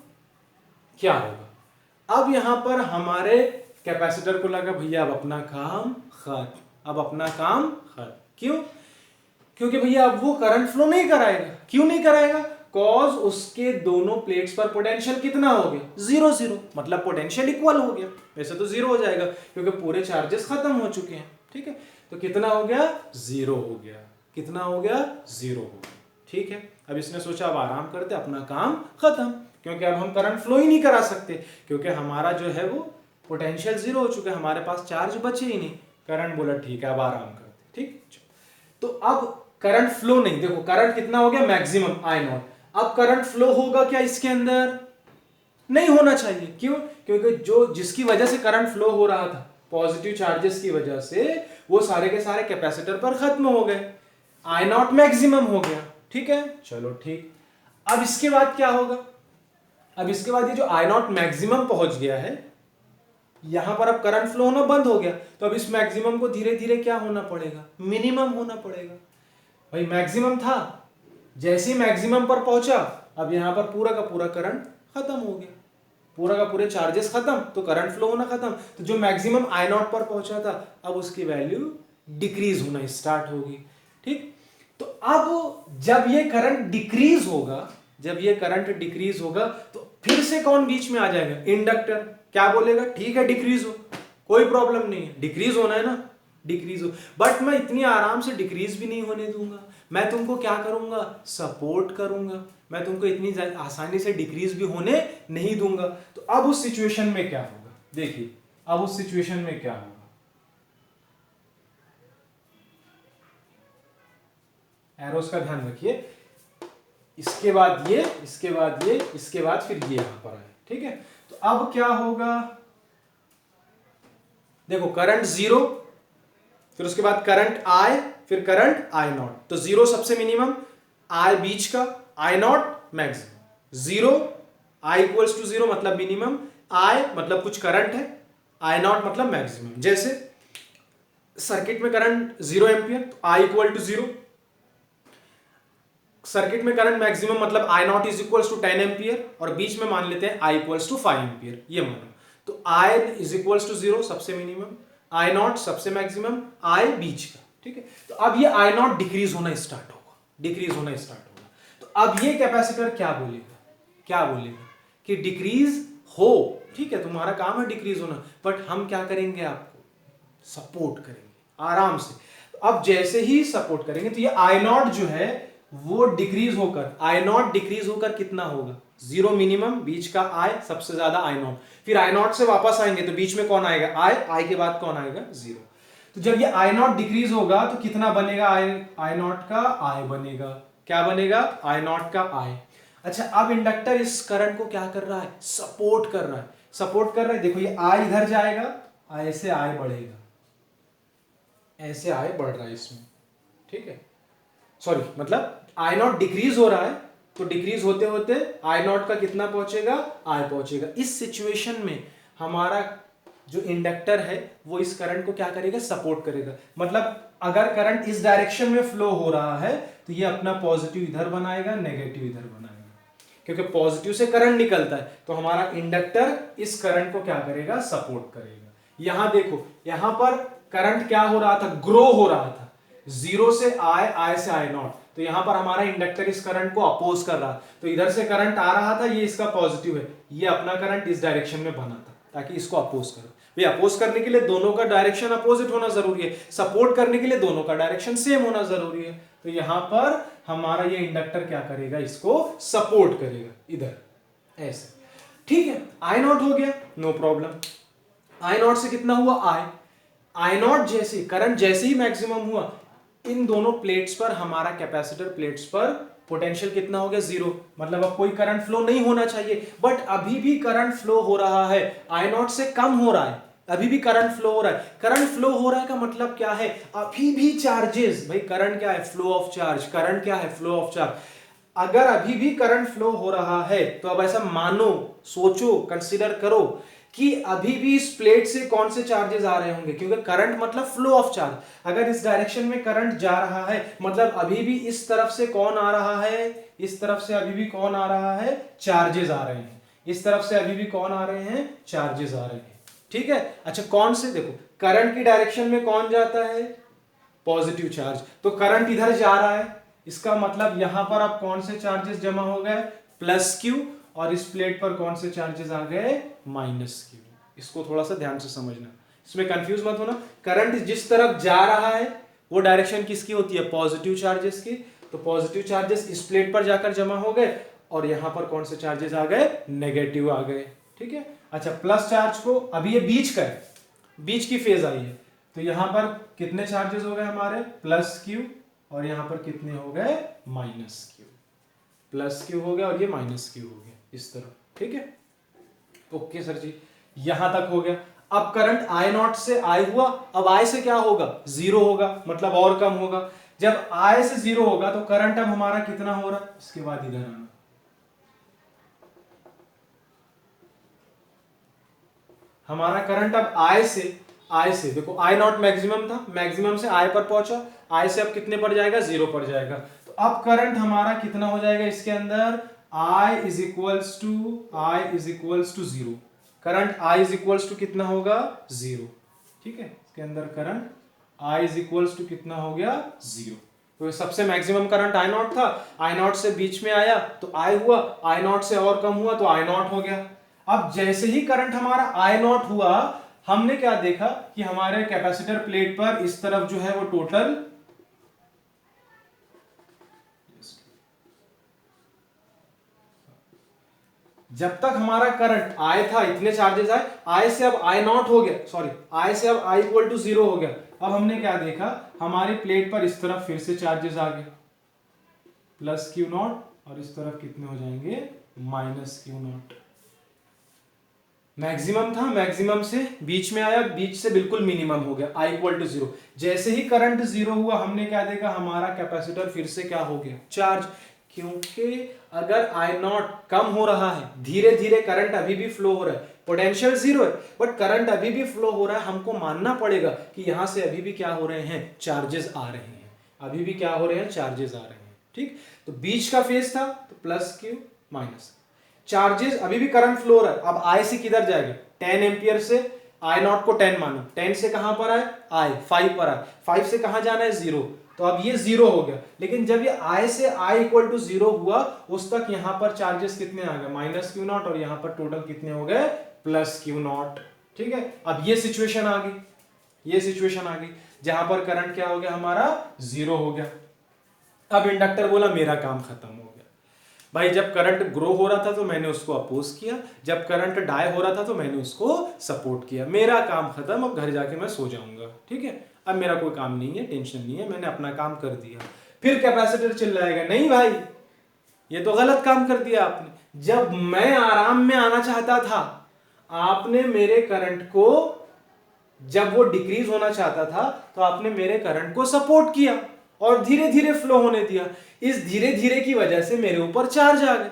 क्या होगा, अब यहां पर हमारे कैपेसिटर को लगा भैया अब अपना काम खत्म, अब अपना काम खत्म। क्यों, क्योंकि भैया अब वो करंट फ्लो नहीं कराएगा। क्यों नहीं कराएगा, कॉज उसके दोनों प्लेट्स पर पोटेंशियल कितना हो गया, 0 0, मतलब पोटेंशियल इक्वल हो गया। वैसे तो 0 हो जाएगा क्योंकि पूरे चार्जेस खत्म हो चुके हैं। ठीक है, तो कितना हो गया, 0 हो गया। कितना हो गया, 0 हो गया। ठीक है, अब इसने सोचा अब आराम करते, अपना काम खत्म, क्योंकि अब हम करंट फ्लो ही नहीं करा सकते, क्योंकि हमारा जो है वो पोटेंशियल 0 हो चुका है, हमारे पास चार्ज बचे ही नहीं। करंट बोला ठीक है अब आराम करते। ठीक, तो अब करंट फ्लो नहीं, देखो करंट कितना हो गया, मैक्सिमम, आई नॉट। अब करंट फ्लो होगा क्या इसके अंदर, नहीं होना चाहिए। क्यों, क्योंकि जो जिसकी वजह से करंट फ्लो हो रहा था, पॉजिटिव चार्जेस की वजह से, वो सारे के सारे कैपेसिटर पर खत्म हो गए, आई नॉट मैक्सिमम हो गया। ठीक है, चलो ठीक। अब इसके बाद क्या होगा, अब इसके बाद ये जो आई नॉट मैक्सिमम पहुंच गया है, यहां पर अब करंट फ्लो होना बंद हो गया, तो अब इस मैक्सिमम को धीरे धीरे क्या होना पड़ेगा, मिनिमम होना पड़ेगा। भाई मैक्सिमम था, जैसे ही मैक्सिमम पर पहुंचा, अब यहां पर पूरा का पूरा करंट खत्म हो गया, पूरा का पूरे चार्जेस खत्म, तो करंट फ्लो होना खत्म। तो जो मैक्सिमम आई नॉट पर पहुंचा था, अब उसकी वैल्यू डिक्रीज होना स्टार्ट होगी। ठीक, तो अब जब ये करंट डिक्रीज होगा, जब ये करंट डिक्रीज होगा, तो फिर से कौन बीच में आ जाएगा, इंडक्टर। क्या बोलेगा, ठीक है डिक्रीज हो, कोई प्रॉब्लम नहीं है, डिक्रीज होना है ना, डिक्रीज हो, बट मैं इतनी आराम से डिक्रीज भी नहीं होने दूंगा, मैं तुमको क्या करूंगा, सपोर्ट करूंगा, मैं तुमको इतनी आसानी से डिक्रीज भी होने नहीं दूंगा। तो अब उस सिचुएशन में क्या होगा, देखिए अब उस सिचुएशन में क्या होगा, एरोस का ध्यान रखिए, इसके बाद ये, इसके बाद ये, इसके बाद फिर ये यहां पर आए। ठीक है, तो अब क्या होगा, देखो करंट 0, फिर उसके बाद करंट आई, फिर करंट आई नॉट। तो 0 सबसे मिनिमम, आई बीच का, I naught maximum. 0 I equals to 0 मतलब मिनिमम, आई मतलब कुछ करंट है, आई नॉट मतलब मैक्सिमम। जैसे सर्किट में करंट 0 एम्पियर, तो आई इक्वल टू 0। सर्किट में करंट मैक्सिमम मतलब I naught is equals to 10 ampere, और बीच में मान लेते हैं आई इक्वल्स टू 5 एम्पियर, ये मानो। तो आई इज इक्वल्स टू 0 सबसे मिनिमम, आई नॉट सबसे मैक्सिमम, आई बीच का। ठीक है, तो अब ये आई नॉट डिक्रीज होना स्टार्ट होगा, डिक्रीज होना स्टार्ट होगा। तो अब ये कैपेसिटर क्या बोलेगा, क्या बोलेगा कि डिक्रीज हो, ठीक है तुम्हारा काम है डिक्रीज होना, बट हम क्या करेंगे, आपको सपोर्ट करेंगे आराम से। तो अब जैसे ही सपोर्ट करेंगे, तो ये आई नॉट जो है वो डिक्रीज होकर, आई नॉट डिक्रीज होकर कितना होगा, 0 मिनिमम, बीच का आई, सबसे ज्यादा आई नॉट, फिर आई नॉट से वापस आएंगे तो बीच में कौन आएगा, आई, आई के बाद कौन आएगा, 0। तो जब ये आई नॉट डिक्रीज होगा तो कितना बनेगा, आई नॉट का आई बनेगा, क्या बनेगा, आई नॉट का आई। अच्छा, अब इंडक्टर इस करंट को क्या कर रहा है, सपोर्ट कर रहा है, सपोर्ट कर रहा है। देखो ये आई इधर जाएगा, ऐसे आई बढ़ेगा, ऐसे आई बढ़ रहा है इसमें। ठीक है, सॉरी मतलब आई नॉट डिक्रीज हो रहा है, तो डिक्रीज होते होते आई नॉट का कितना पहुंचेगा, आई पहुंचेगा। इस सिचुएशन में हमारा जो इंडक्टर है वो इस करंट को क्या करेगा, सपोर्ट करेगा। मतलब अगर करंट इस डायरेक्शन में फ्लो हो रहा है तो ये अपना पॉजिटिव इधर बनाएगा, नेगेटिव इधर बनाएगा, क्योंकि पॉजिटिव से करंट निकलता है, तो हमारा इंडक्टर इस करंट को क्या करेगा, सपोर्ट करेगा। यहां देखो, यहां पर करंट क्या हो रहा था, ग्रो हो रहा था, 0 से आई, आई से आई नॉट, तो यहां पर हमारा इंडक्टर इस करंट को अपोज कर रहा, तो इधर से करंट आ रहा था, ये इसका पॉजिटिव है, ये अपना करंट इस डायरेक्शन में बना था ताकि इसको अपोज करो। भाई अपोज करने के लिए दोनों का डायरेक्शन अपोजिट होना जरूरी है, सपोर्ट करने के लिए दोनों का डायरेक्शन सेम होना जरूरी है। तो यहां पर हमारा ये इंडक्टर क्या करेगा, इसको सपोर्ट करेगा इधर ऐसे, ठीक है। आई नॉट हो गया, नो प्रॉब्लम। आई नॉट से कितना हुआ, आई नॉट जैसे करंट जैसे ही मैक्सिमम हुआ, इन दोनों प्लेट्स पर, हमारा कैपेसिटर प्लेट्स पर पोटेंशियल कितना हो गया, 0। मतलब अब कोई करंट फ्लो नहीं होना चाहिए, बट अभी भी करंट फ्लो हो रहा है, आई नॉट से कम हो रहा है, अभी भी करंट फ्लो हो रहा है। करंट फ्लो हो रहा है का मतलब क्या है, अभी भी चार्जेस, भाई करंट क्या है, फ्लो ऑफ चार्ज, करंट क्या है, फ्लो ऑफ चार्ज। अगर अभी भी करंट फ्लो हो रहा है तो अब ऐसा मानो, सोचो, कंसीडर करो कि अभी भी इस प्लेट से कौन से चार्जेस आ रहे होंगे, क्योंकि करंट मतलब फ्लो ऑफ चार्ज। अगर इस डायरेक्शन में करंट जा रहा है मतलब अभी भी इस तरफ से कौन आ रहा है, इस तरफ से अभी भी कौन आ रहा है, चार्जेस आ रहे हैं। इस तरफ से अभी भी कौन आ रहे हैं, चार्जेस आ रहे हैं, ठीक है। अच्छा कौन से, देखो करंट की डायरेक्शन में कौन जाता है, पॉजिटिव चार्ज, तो करंट इधर जा रहा है, इसका मतलब यहां पर अब कौन से चार्जेस जमा हो गए, प्लस क्यू, और इस प्लेट पर कौन से चार्जेस आ गए, माइनस क्यू। इसको थोड़ा सा ध्यान से समझना, इसमें कंफ्यूज मत होना। करंट जिस तरफ जा रहा है वो डायरेक्शन किसकी होती है, पॉजिटिव चार्जेस की, तो पॉजिटिव चार्जेस इस प्लेट पर जाकर जमा हो गए, और यहां पर कौन से चार्जेस आ गए, नेगेटिव आ गए, ठीक है। अच्छा प्लस चार्ज को, अभी ये बीच का है, बीच की फेज आई है, तो यहां पर कितने चार्जेस हो गए हमारे, प्लस क्यू, और यहां पर कितने हो गए, माइनस क्यू। प्लस क्यू हो गया और ये माइनस क्यू हो गया, इस तरह, ठीक है। ओके सर जी, यहां तक हो गया। अब करंट आई नॉट से आई हुआ, अब आई से क्या होगा, 0 होगा, मतलब और कम होगा। जब आई से 0 होगा तो करंट अब हमारा कितना हो रहा है, इसके बाद इधर आना, हमारा करंट अब आई से देखो, आई नॉट मैक्सिमम था, मैक्सिमम से आई पर पहुंचा, आई से अब कितने पर जाएगा, 0 पर जाएगा। तो अब करंट हमारा कितना हो जाएगा इसके अंदर, I is equals to 0। Current I is equals to कितना होगा, 0, ठीक है। इसके अंदर current I is equals to कितना हो गया, 0। तो सबसे मैक्सिमम करंट आई नॉट था, आई नॉट से बीच में आया तो आई हुआ, आई नॉट से और कम हुआ तो आई नॉट हो गया। अब जैसे ही करंट हमारा आई नॉट हुआ, हमने क्या देखा कि हमारे कैपेसिटर प्लेट पर इस तरफ जो है वो टोटल, जब तक हमारा करंट आई था इतने चार्जेस आए, आई से अब आई नॉट हो गया, सॉरी आई से अब आई इक्वल टू 0 हो गया। अब हमने क्या देखा, हमारी प्लेट पर इस तरफ फिर से चार्जेस आ गए, प्लस क्यू नॉट, और इस तरफ कितने हो जाएंगे, माइनस क्यू नॉट। मैक्सिमम था, मैक्सिमम से बीच में आया, बीच से बिल्कुल मिनिमम हो गया, आई इक्वल टू 0। जैसे ही करंट 0 हुआ, हमने क्या देखा, हमारा कैपेसिटर फिर से क्या हो गया, चार्ज। क्योंकि अगर आई नॉट कम हो रहा है, धीरे धीरे करंट अभी भी फ्लो हो रहा है, पोटेंशियल 0 है बट करंट अभी भी फ्लो हो रहा है, हमको मानना पड़ेगा कि यहां से अभी भी क्या हो रहे हैं, चार्जेस आ रहे हैं, अभी भी क्या हो रहे हैं, चार्जेस आ रहे हैं, ठीक। तो बीच का फेज था तो प्लस क्यू माइनस, चार्जेस अभी भी करंट फ्लो हो रहा है। अब आई से किधर जाएगा, 10 एम्पियर से, आई नॉट को 10 मानो, 10 से कहां पर आए, आई 5 पर आए, 5 से कहां जाना है, 0, तो अब ये 0 हो गया। लेकिन जब ये आई से आई इक्वल टू 0 हुआ, उस तक यहां पर चार्जेस कितने आ गए, माइनस क्यू नॉट, और यहां पर टोटल कितने हो गए, प्लस क्यू नॉट, ठीक है। अब ये सिचुएशन आ गई, ये सिचुएशन आ गई जहां पर करंट क्या हो गया, हमारा 0 हो गया। अब इंडक्टर बोला मेरा काम खत्म हो गया। भाई जब करंट ग्रो हो रहा था तो मैंने उसको अपोज किया, जब करंट डाई हो रहा था तो मैंने उसको सपोर्ट किया, मेरा काम खत्म, अब घर जाके मैं सो जाऊंगा, ठीक है। अब मेरा कोई काम नहीं है, टेंशन नहीं है, मैंने अपना काम कर दिया। फिर कैपेसिटर चिल्लाएगा, नहीं भाई ये तो गलत काम कर दिया आपने, जब मैं आराम में आना चाहता था आपने मेरे करंट को, जब वो डिक्रीज होना चाहता था तो आपने मेरे करंट को सपोर्ट किया और धीरे धीरे फ्लो होने दिया। इस धीरे धीरे की वजह से मेरे ऊपर चार्ज आ गए।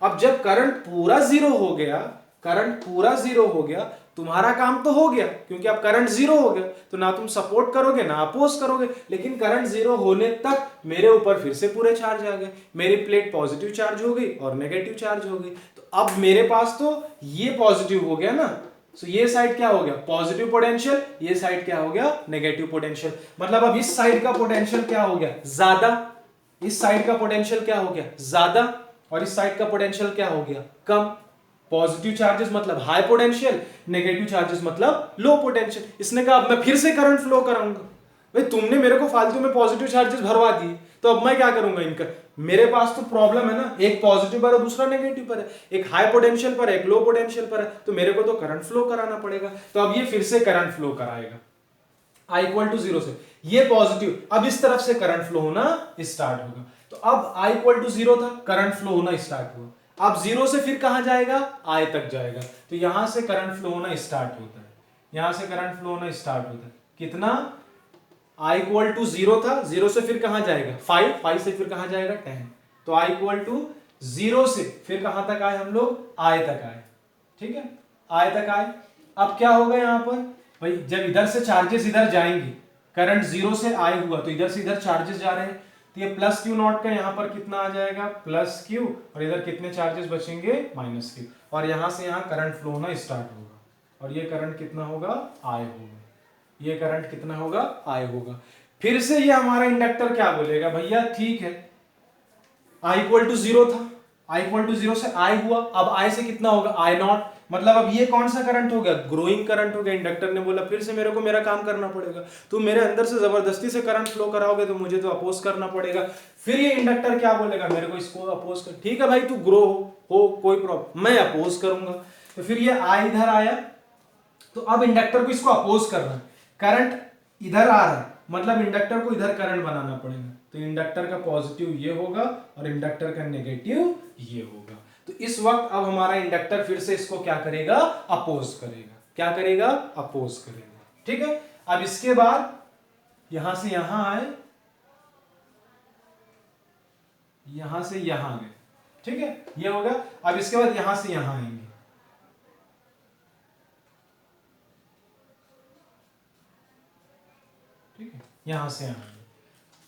अब जब करंट पूरा 0 हो गया, करंट पूरा 0 हो गया, तुम्हारा काम तो हो गया, क्योंकि अब करंट 0 हो गया तो ना तुम सपोर्ट करोगे ना अपोज करोगे, लेकिन करंट 0 होने तक मेरे ऊपर फिर से पूरे चार्ज आ गए, मेरी प्लेट पॉजिटिव चार्ज हो गई और नेगेटिव चार्ज हो गई। तो अब मेरे पास तो ये पॉजिटिव हो गया ना, तो ये साइड क्या हो गया, पॉजिटिव पोटेंशियल, ये साइड क्या हो गया, नेगेटिव पोटेंशियल। मतलब अब इस साइड का पोटेंशियल क्या हो गया, ज्यादा, इस साइड का पोटेंशियल क्या हो गया, ज्यादा, और इस साइड का पोटेंशियल क्या हो गया, कम। पॉजिटिव चार्जेस मतलब हाई पोटेंशियल, नेगेटिव चार्जेस मतलब लो पोटेंशियल। इसने कहा अब मैं फिर से करंट फ्लो कराऊंगा। भाई तुमने मेरे को फालतू में पॉजिटिव चार्जेस भरवा दिए तो अब मैं क्या करूंगा, इनका मेरे पास तो प्रॉब्लम है ना, एक पॉजिटिव पर है दूसरा नेगेटिव पर है, एक हाई पोटेंशियल पर है एक लो पोटेंशियल पर है, तो मेरे को तो करंट फ्लो कराना पड़ेगा। तो अब ये फिर से करंट फ्लो कराएगा I इक्वल टू 0 से, ये पॉजिटिव, अब इस तरफ से करंट फ्लो होना स्टार्ट होगा। तो अब I इक्वल टू 0 था, करंट फ्लो होना स्टार्ट हुआ। अब 0 से फिर कहां जाएगा, I तक जाएगा। तो यहां से करंट फ्लो होना स्टार्ट होता है, यहां से करंट फ्लो होना स्टार्ट होता है। कितना, I इक्वल टू 0 था, 0 से फिर कहां जाएगा 5, 5 से फिर कहां जाएगा 10। तो I इक्वल टू 0 से फिर कहां तक आए हम लोग, I तक आए, ठीक है, I तक आए। अब क्या होगा यहां पर भाई, जब इधर से चार्जेस इधर जाएंगे, करंट 0 से I हुआ तो इधर से इधर चार्जेस जा रहे हैं, तो ये प्लस क्यू नॉट का यहां पर कितना आ जाएगा, प्लस क्यू, और इधर कितने चार्जेस बचेंगे, माइनस क्यू, और यहां से यहां करंट फ्लो होना स्टार्ट होगा, और ये करंट कितना होगा, I होगा, ये करंट कितना होगा, I होगा। फिर से ये हमारा इंडक्टर क्या बोलेगा, भैया ठीक है I इक्वल टू 0 था, I इक्वल टू 0 से I हुआ, अब I से कितना होगा, I नॉट, मतलब अब ये कौन सा करंट हो गया, ग्रोइंग करंट हो गया। इंडक्टर ने बोला फिर से मेरे को मेरा काम करना पड़ेगा, तुम मेरे अंदर से जबरदस्ती से करंट फ्लो कराओगे तो मुझे तो अपोज करना पड़ेगा। फिर ये इंडक्टर क्या बोलेगा, मेरे को इसको अपोज कर, ठीक है भाई तू ग्रो हो कोई प्रॉब्लम, मैं अपोज करूंगा। तो फिर ये I इधर आया, तो अब इंडक्टर को इसको अपोज करना है, करंट इधर आ रहा है, मतलब इंडक्टर को इधर करंट बनाना पड़ेगा। तो इंडक्टर का पॉजिटिव ये होगा और इंडक्टर का नेगेटिव ये होगा। तो इस वक्त अब हमारा इंडक्टर फिर से इसको क्या करेगा, अपोज करेगा, क्या करेगा, अपोज करेगा, ठीक है। अब इसके बाद यहां से यहां आए, यहां से यहां गए, ठीक है, ये होगा। अब इसके बाद यहां से यहां आएंगे, ठीक है, यहां से यहां आएंगे।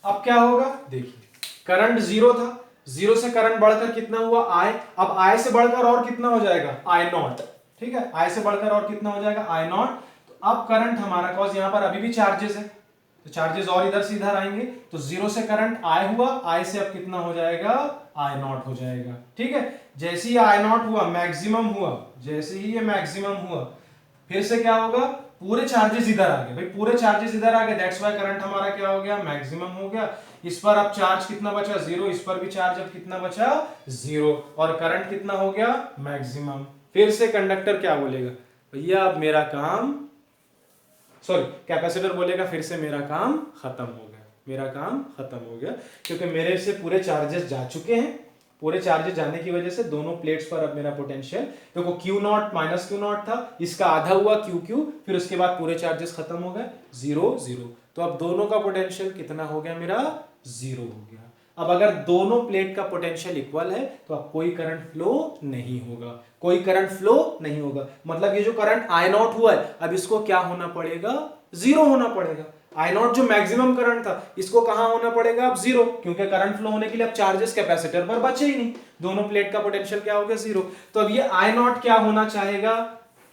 अब क्या होगा, देखिए करंट 0 था, 0 से करंट बढ़कर कितना हुआ, I, अब I से बढ़कर और कितना हो जाएगा, I नॉट, ठीक है, I से बढ़कर और कितना हो जाएगा, I नॉट। तो अब करंट हमारा, कॉज यहां पर अभी भी चार्जेस है, तो चार्जेस और इधर से इधर आएंगे, तो 0 से करंट I हुआ, I से अब कितना हो जाएगा, I नॉट हो जाएगा, ठीक है। जैसे ही I नॉट हुआ, मैक्सिमम हुआ, जैसे ही ये मैक्सिमम हुआ, फिर से क्या होगा, पूरे चार्जेस इधर आ गए, भाई पूरे चार्जेस इधर आ गए, दैट्स व्हाई करंट हमारा क्या हो गया, मैक्सिमम हो गया। इस पर अब चार्ज कितना बचा, 0, इस पर भी चार्ज अब कितना बचा, 0, और करंट कितना हो गया, मैक्सिमम। फिर से कंडक्टर क्या बोलेगा, भैया अब मेरा काम, सॉरी कैपेसिटर बोलेगा फिर से मेरा काम खत्म हो गया, मेरा काम खत्म हो गया, क्योंकि मेरे से पूरे चार्जेस जा चुके हैं। पूरे चार्जेस जाने की वजह से दोनों प्लेट्स पर अब मेरा पोटेंशियल, देखो Q not minus Q not था, इसका आधा हुआ क्यू क्यू, फिर उसके बाद पूरे चार्जेस खत्म हो गए, 0 0। तो अब दोनों का पोटेंशियल कितना हो गया, मेरा 0 हो गया। अब अगर दोनों प्लेट का पोटेंशियल इक्वल है तो अब कोई करंट फ्लो नहीं होगा, कोई करंट फ्लो नहीं होगा। मतलब ये जो करंट I नॉट हुआ है, अब इसको क्या होना पड़ेगा, 0 होना पड़ेगा। I नॉट जो मैक्सिमम करंट था, इसको कहां होना पड़ेगा, अब 0, क्योंकि करंट फ्लो होने के लिए अब चार्जेस कैपेसिटर पर बचे ही नहीं, दोनों प्लेट का पोटेंशियल क्या हो गया, 0। तो अब ये I नॉट क्या होना चाहेगा,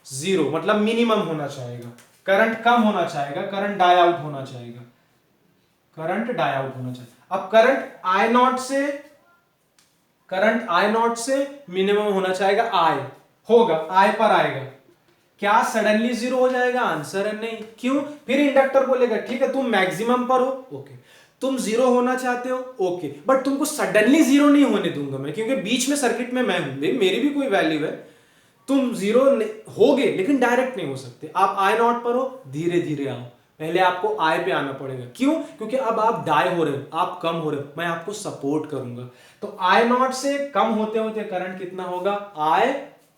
0, मतलब मिनिमम होना चाहेगा, करंट कम होना चाहेगा, करंट डाई आउट होना चाहेगा, करंट डाई आउट होना चाहिए। अब करंट I नॉट से मिनिमम होना चाहेगा I, होगा I पर आएगा, क्या सडनली 0 हो जाएगा, आंसर है नहीं। क्यों, फिर इंडक्टर बोलेगा ठीक है तुम मैक्सिमम पर हो, ओके, तुम 0 होना चाहते हो, ओके, बट तुमको सडनली 0 नहीं होने दूंगा मैं, क्योंकि बीच में सर्किट में मैं हूं, मेरी भी कोई वैल्यू है। तुम 0 होगे लेकिन डायरेक्ट नहीं हो सकते, आप I नॉट पर हो, धीरे धीरे आओ, पहले आपको I पे आना पड़ेगा। क्यों, क्योंकि अब आप डाई हो रहे हो, आप कम हो रहे हो, मैं आपको सपोर्ट करूंगा। तो I नॉट से कम होते होते करंट कितना होगा, I,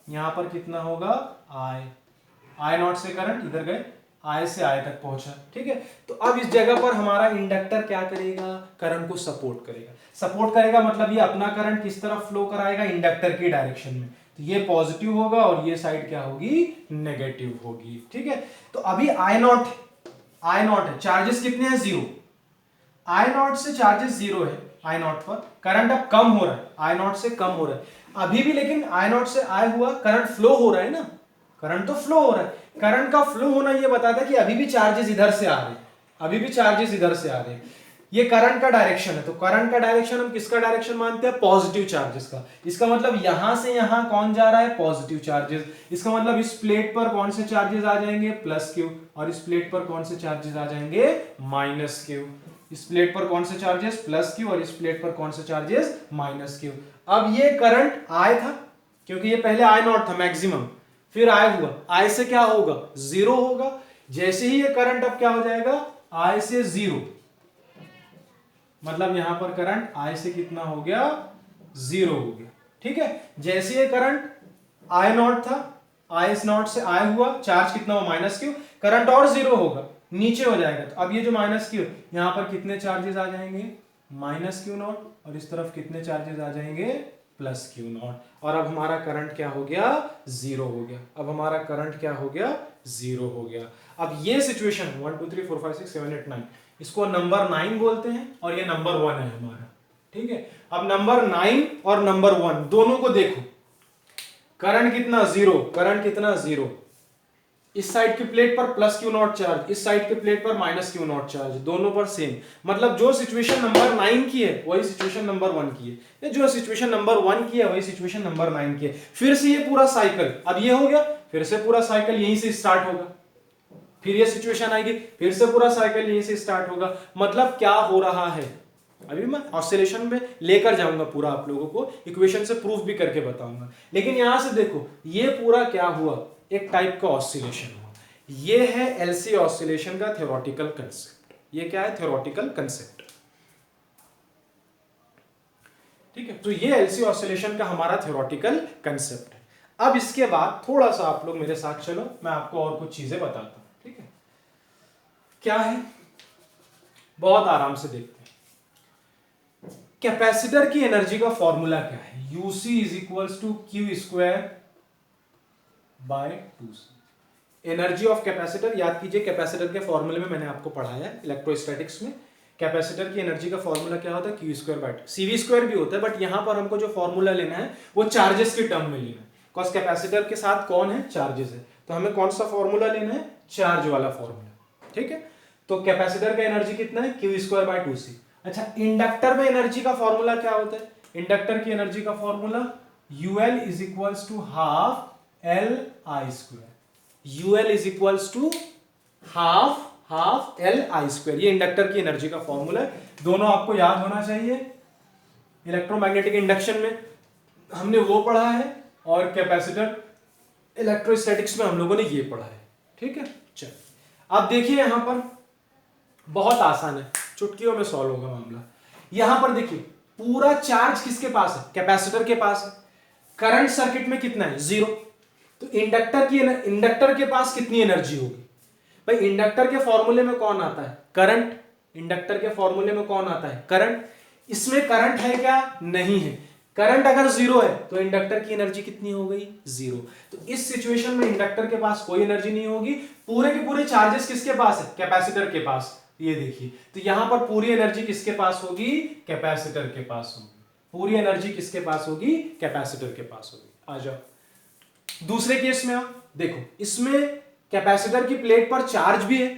यहां पर कितना होगा, I नॉट से करंट इधर गए, I से I तक पहुंचा, ठीक है। तो अब इस जगह पर हमारा इंडक्टर क्या करेगा, करंट को सपोर्ट करेगा। सपोर्ट करेगा मतलब ये अपना करंट किस तरफ फ्लो कराएगा, इंडक्टर की डायरेक्शन में, तो ये पॉजिटिव होगा और ये साइड क्या होगी, नेगेटिव होगी, ठीक है। तो अभी I नॉट है, चार्जेस कितने हैं, 0, I नॉट से चार्जेस 0 है, I नॉट पर करंट अब कम हो रहा है, I नॉट से कम हो रहा है अभी भी, लेकिन I नॉट से I हुआ, करंट फ्लो हो रहा है ना, करंट तो फ्लो हो रहा है। करंट का फ्लो होना ये बताता है कि अभी भी चार्जेस इधर से आ रहे हैं, अभी भी चार्जेस इधर से आ रहे हैं, ये करंट का डायरेक्शन है। तो करंट का डायरेक्शन हम किसका डायरेक्शन मानते हैं, पॉजिटिव चार्जेस का। इसका मतलब यहां से यहां कौन जा रहा है, पॉजिटिव चार्जेस। इसका मतलब इस प्लेट पर कौन से चार्जेस आ जाएंगे, प्लस क्यू, और इस प्लेट पर कौन से चार्जेस आ जाएंगे, माइनस क्यू। इस प्लेट पर कौन से चार्जेस, प्लस क्यू, और इस प्लेट पर कौन से चार्जेस, माइनस क्यू। अब ये करंट आई था, क्योंकि ये पहले आई नॉट था मैक्सिमम, फिर आई हुआ, आई से क्या होगा, जीरो होगा। जैसे ही ये करंट अब क्या हो जाएगा, आई से जीरो, मतलब यहां पर करंट आई से कितना हो गया, जीरो हो गया। ठीक है, जैसे ये करंट आई नॉट था, आई एस नॉट से आई हुआ, चार्ज कितना हुआ, माइनस क्यू, करंट और जीरो होगा, नीचे हो जाएगा। तो अब ये जो माइनस क्यू, यहां पर कितने चार्जेस आ जाएंगे, माइनस क्यू नॉट, और इस तरफ कितने चार्जेस आ जाएंगे, प्लस क्यू नॉट। और अब हमारा करंट क्या हो गया, जीरो हो गया। अब हमारा करंट क्या हो गया, जीरो हो गया। अब ये सिचुएशन 1 2 3 4 5 6 7 8 9, इसको नंबर 9 बोलते हैं, और ये नंबर 1 है हमारा। ठीक है, अब नंबर 9 और नंबर 1 दोनों को देखो, करंट कितना, जीरो, करंट कितना, जीरो। इस साइड की प्लेट पर प्लस क्यू नॉट चार्ज, इस साइड की प्लेट पर माइनस क्यू नॉट चार्ज, दोनों पर सेम। मतलब जो सिचुएशन नंबर 9 की है वही सिचुएशन नंबर 1 की है, जो सिचुएशन नंबर 1 की है वही सिचुएशन नंबर 9 की है। फिर से ये पूरा साइकिल, अब ये हो गया, फिर से पूरा साइकिल यहीं से स्टार्ट होगा, फिर ये सिचुएशन आएगी, फिर से पूरा साइकिल यहीं से स्टार्ट होगा। मतलब क्या हो रहा है, अभी मैं ऑसिलेशन में लेकर जाऊंगा पूरा, आप लोगों को इक्वेशन से प्रूफ भी करके बताऊंगा। लेकिन यहां से देखो, ये पूरा क्या हुआ, एक टाइप का ऑसिलेशन हुआ। ये है एलसी ऑसिलेशन का थ्योरेटिकल कंसेप्ट। ये क्या है, थ्योरेटिकल कंसेप्ट। ठीक है, तो ये एलसी ऑसिलेशन का हमारा थ्योरेटिकल कंसेप्ट है। अब इसके बाद थोड़ा सा आप लोग मेरे साथ चलो, मैं आपको और कुछ चीजें बताता हूं। ठीक है, क्या है, बहुत आराम से देखते हैं। कैपेसिटर की एनर्जी का फॉर्मूला क्या है, U C is equals to q square by 2सी। एनर्जी ऑफ कैपेसिटर, याद कीजिए कैपेसिटर के फॉर्मूले में मैंने आपको पढ़ाया है इलेक्ट्रोस्टैटिक्स में। कैपेसिटर की एनर्जी का फॉर्मूला क्या होता है, Q square bye, CV square भी होता है, बट यहां पर हमको जो फॉर्मूला लेना है वो चार्जेस के टर्म में लेना है, बिकॉज कैपेसिटर के साथ कौन है, चार्जेस है। तो हमें कौन सा फॉर्मूला लेना है, चार्ज वाला फॉर्मूला। ठीक है, तो कैपेसिटर का एनर्जी कितना है, क्यू स्क्वायर बाय 2सी। अच्छा, इंडक्टर में एनर्जी का फॉर्मूला क्या होता है, इंडक्टर की एनर्जी का formula UL is equals to half L I square, UL is equals to half L I square. ये इंडक्टर की एनर्जी का फॉर्मूला है, दोनों आपको याद होना चाहिए। इलेक्ट्रोमैग्नेटिक इंडक्शन में हमने वो पढ़ा है, और कैपेसिटर इलेक्ट्रोस्टैटिक्स में हम लोगों ने ये पढ़ा है। ठीक है, चल अब देखिए, यहां पर बहुत आसान है, चुटकियों में सॉल्व होगा मामला। यहां पर देखिए, पूरा चार्ज किसके पास है, कैपेसिटर के पास है। करंट सर्किट में कितना है, जीरो। तो इंडक्टर के पास कितनी एनर्जी होगी भाई, इंडक्टर के फॉर्मूले में कौन आता है, करंट। इंडक्टर के फॉर्मूले में कौन आता है, करंट। इसमें करंट है क्या, नहीं है। करंट अगर जीरो है तो इंडक्टर की एनर्जी कितनी हो गई, जीरो। तो इस सिचुएशन में इंडक्टर के पास कोई एनर्जी नहीं होगी, पूरे के पूरे चार्जेस किसके पास है, कैपेसिटर के पास। ये देखिए, तो यहां पर पूरी एनर्जी किसके पास होगी, कैपेसिटर के पास होगी। पूरी एनर्जी किसके पास होगी, कैपेसिटर के पास होगी। आ जाओ दूसरे केस में, आप देखो, इसमें कैपेसिटर की प्लेट पर चार्ज भी है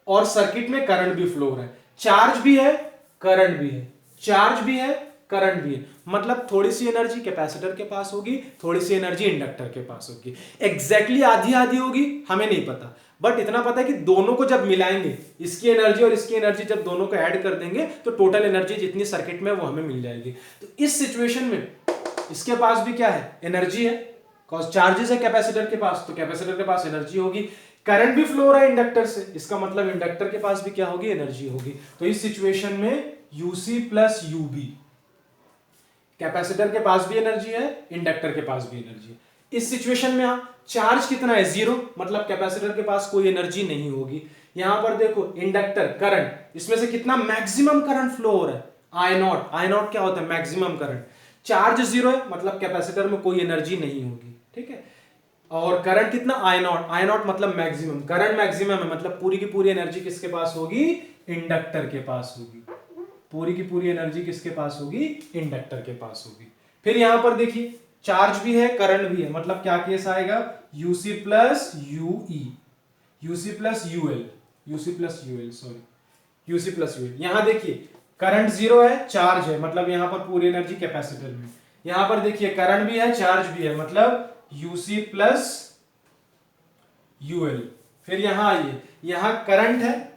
और सर्किट में करंट भी फ्लो हो रहा है। चार्ज भी है, करंट भी है, चार्ज भी है, करंट भी है। मतलब थोड़ी सी एनर्जी कैपेसिटर के पास होगी, थोड़ी सी एनर्जी इंडक्टर के पास होगी। एग्जैक्टली आधी आधी होगी हमें नहीं पता, बट इतना पता है कि दोनों को जब मिलाएंगे, इसकी एनर्जी और इसकी एनर्जी जब दोनों को ऐड कर देंगे, तो टोटल एनर्जी जितनी सर्किट में वो हमें मिल जाएगी। तो इस सिचुएशन में इसके पास भी क्या है, एनर्जी है, कॉज चार्जेस है कैपेसिटर के पास, तो कैपेसिटर के पास एनर्जी होगी। करंट भी फ्लो हो रहा है इंडक्टर से, इसका मतलब इंडक्टर के पास भी क्या होगी, एनर्जी होगी। तो इस सिचुएशन में यूसी प्लस यूबी, कैपेसिटर के पास भी एनर्जी है, इंडक्टर के पास भी एनर्जी है। इस सिचुएशन में आप चार्ज कितना है, जीरो, मतलब कैपेसिटर के पास कोई एनर्जी नहीं होगी। यहां पर देखो, इंडक्टर करंट, इसमें से कितना मैक्सिमम करंट फ्लो हो रहा है, आई नॉट। आई नॉट क्या होता है, मैक्सिमम करंट। चार्ज जीरो है, मतलब कैपेसिटर में कोई एनर्जी नहीं होगी। ठीक है, और करंट कितना, आई नॉट। आई नॉट मतलब मैक्सिमम, करंट मैक्सिमम है, मतलब पूरी की पूरी एनर्जी किसके पास होगी, इंडक्टर के पास होगी। पूरी की पूरी एनर्जी किसके पास होगी, इंडक्टर के पास होगी। फिर यहां पर देखिए, चार्ज भी है, करंट भी है, मतलब क्या केस आएगा, UC plus UE, UC plus UL, UC plus UL, sorry, UC plus UL. यहां देखिए, करंट जीरो है, चार्ज है, मतलब यहां पर पूरी एनर्जी कैपेसिटर में। यहां पर देखिए, करंट भी है, चार्ज भी है, मतलब यूसी प्लस यूएल। फिर यहां आइए, यहां करंट है,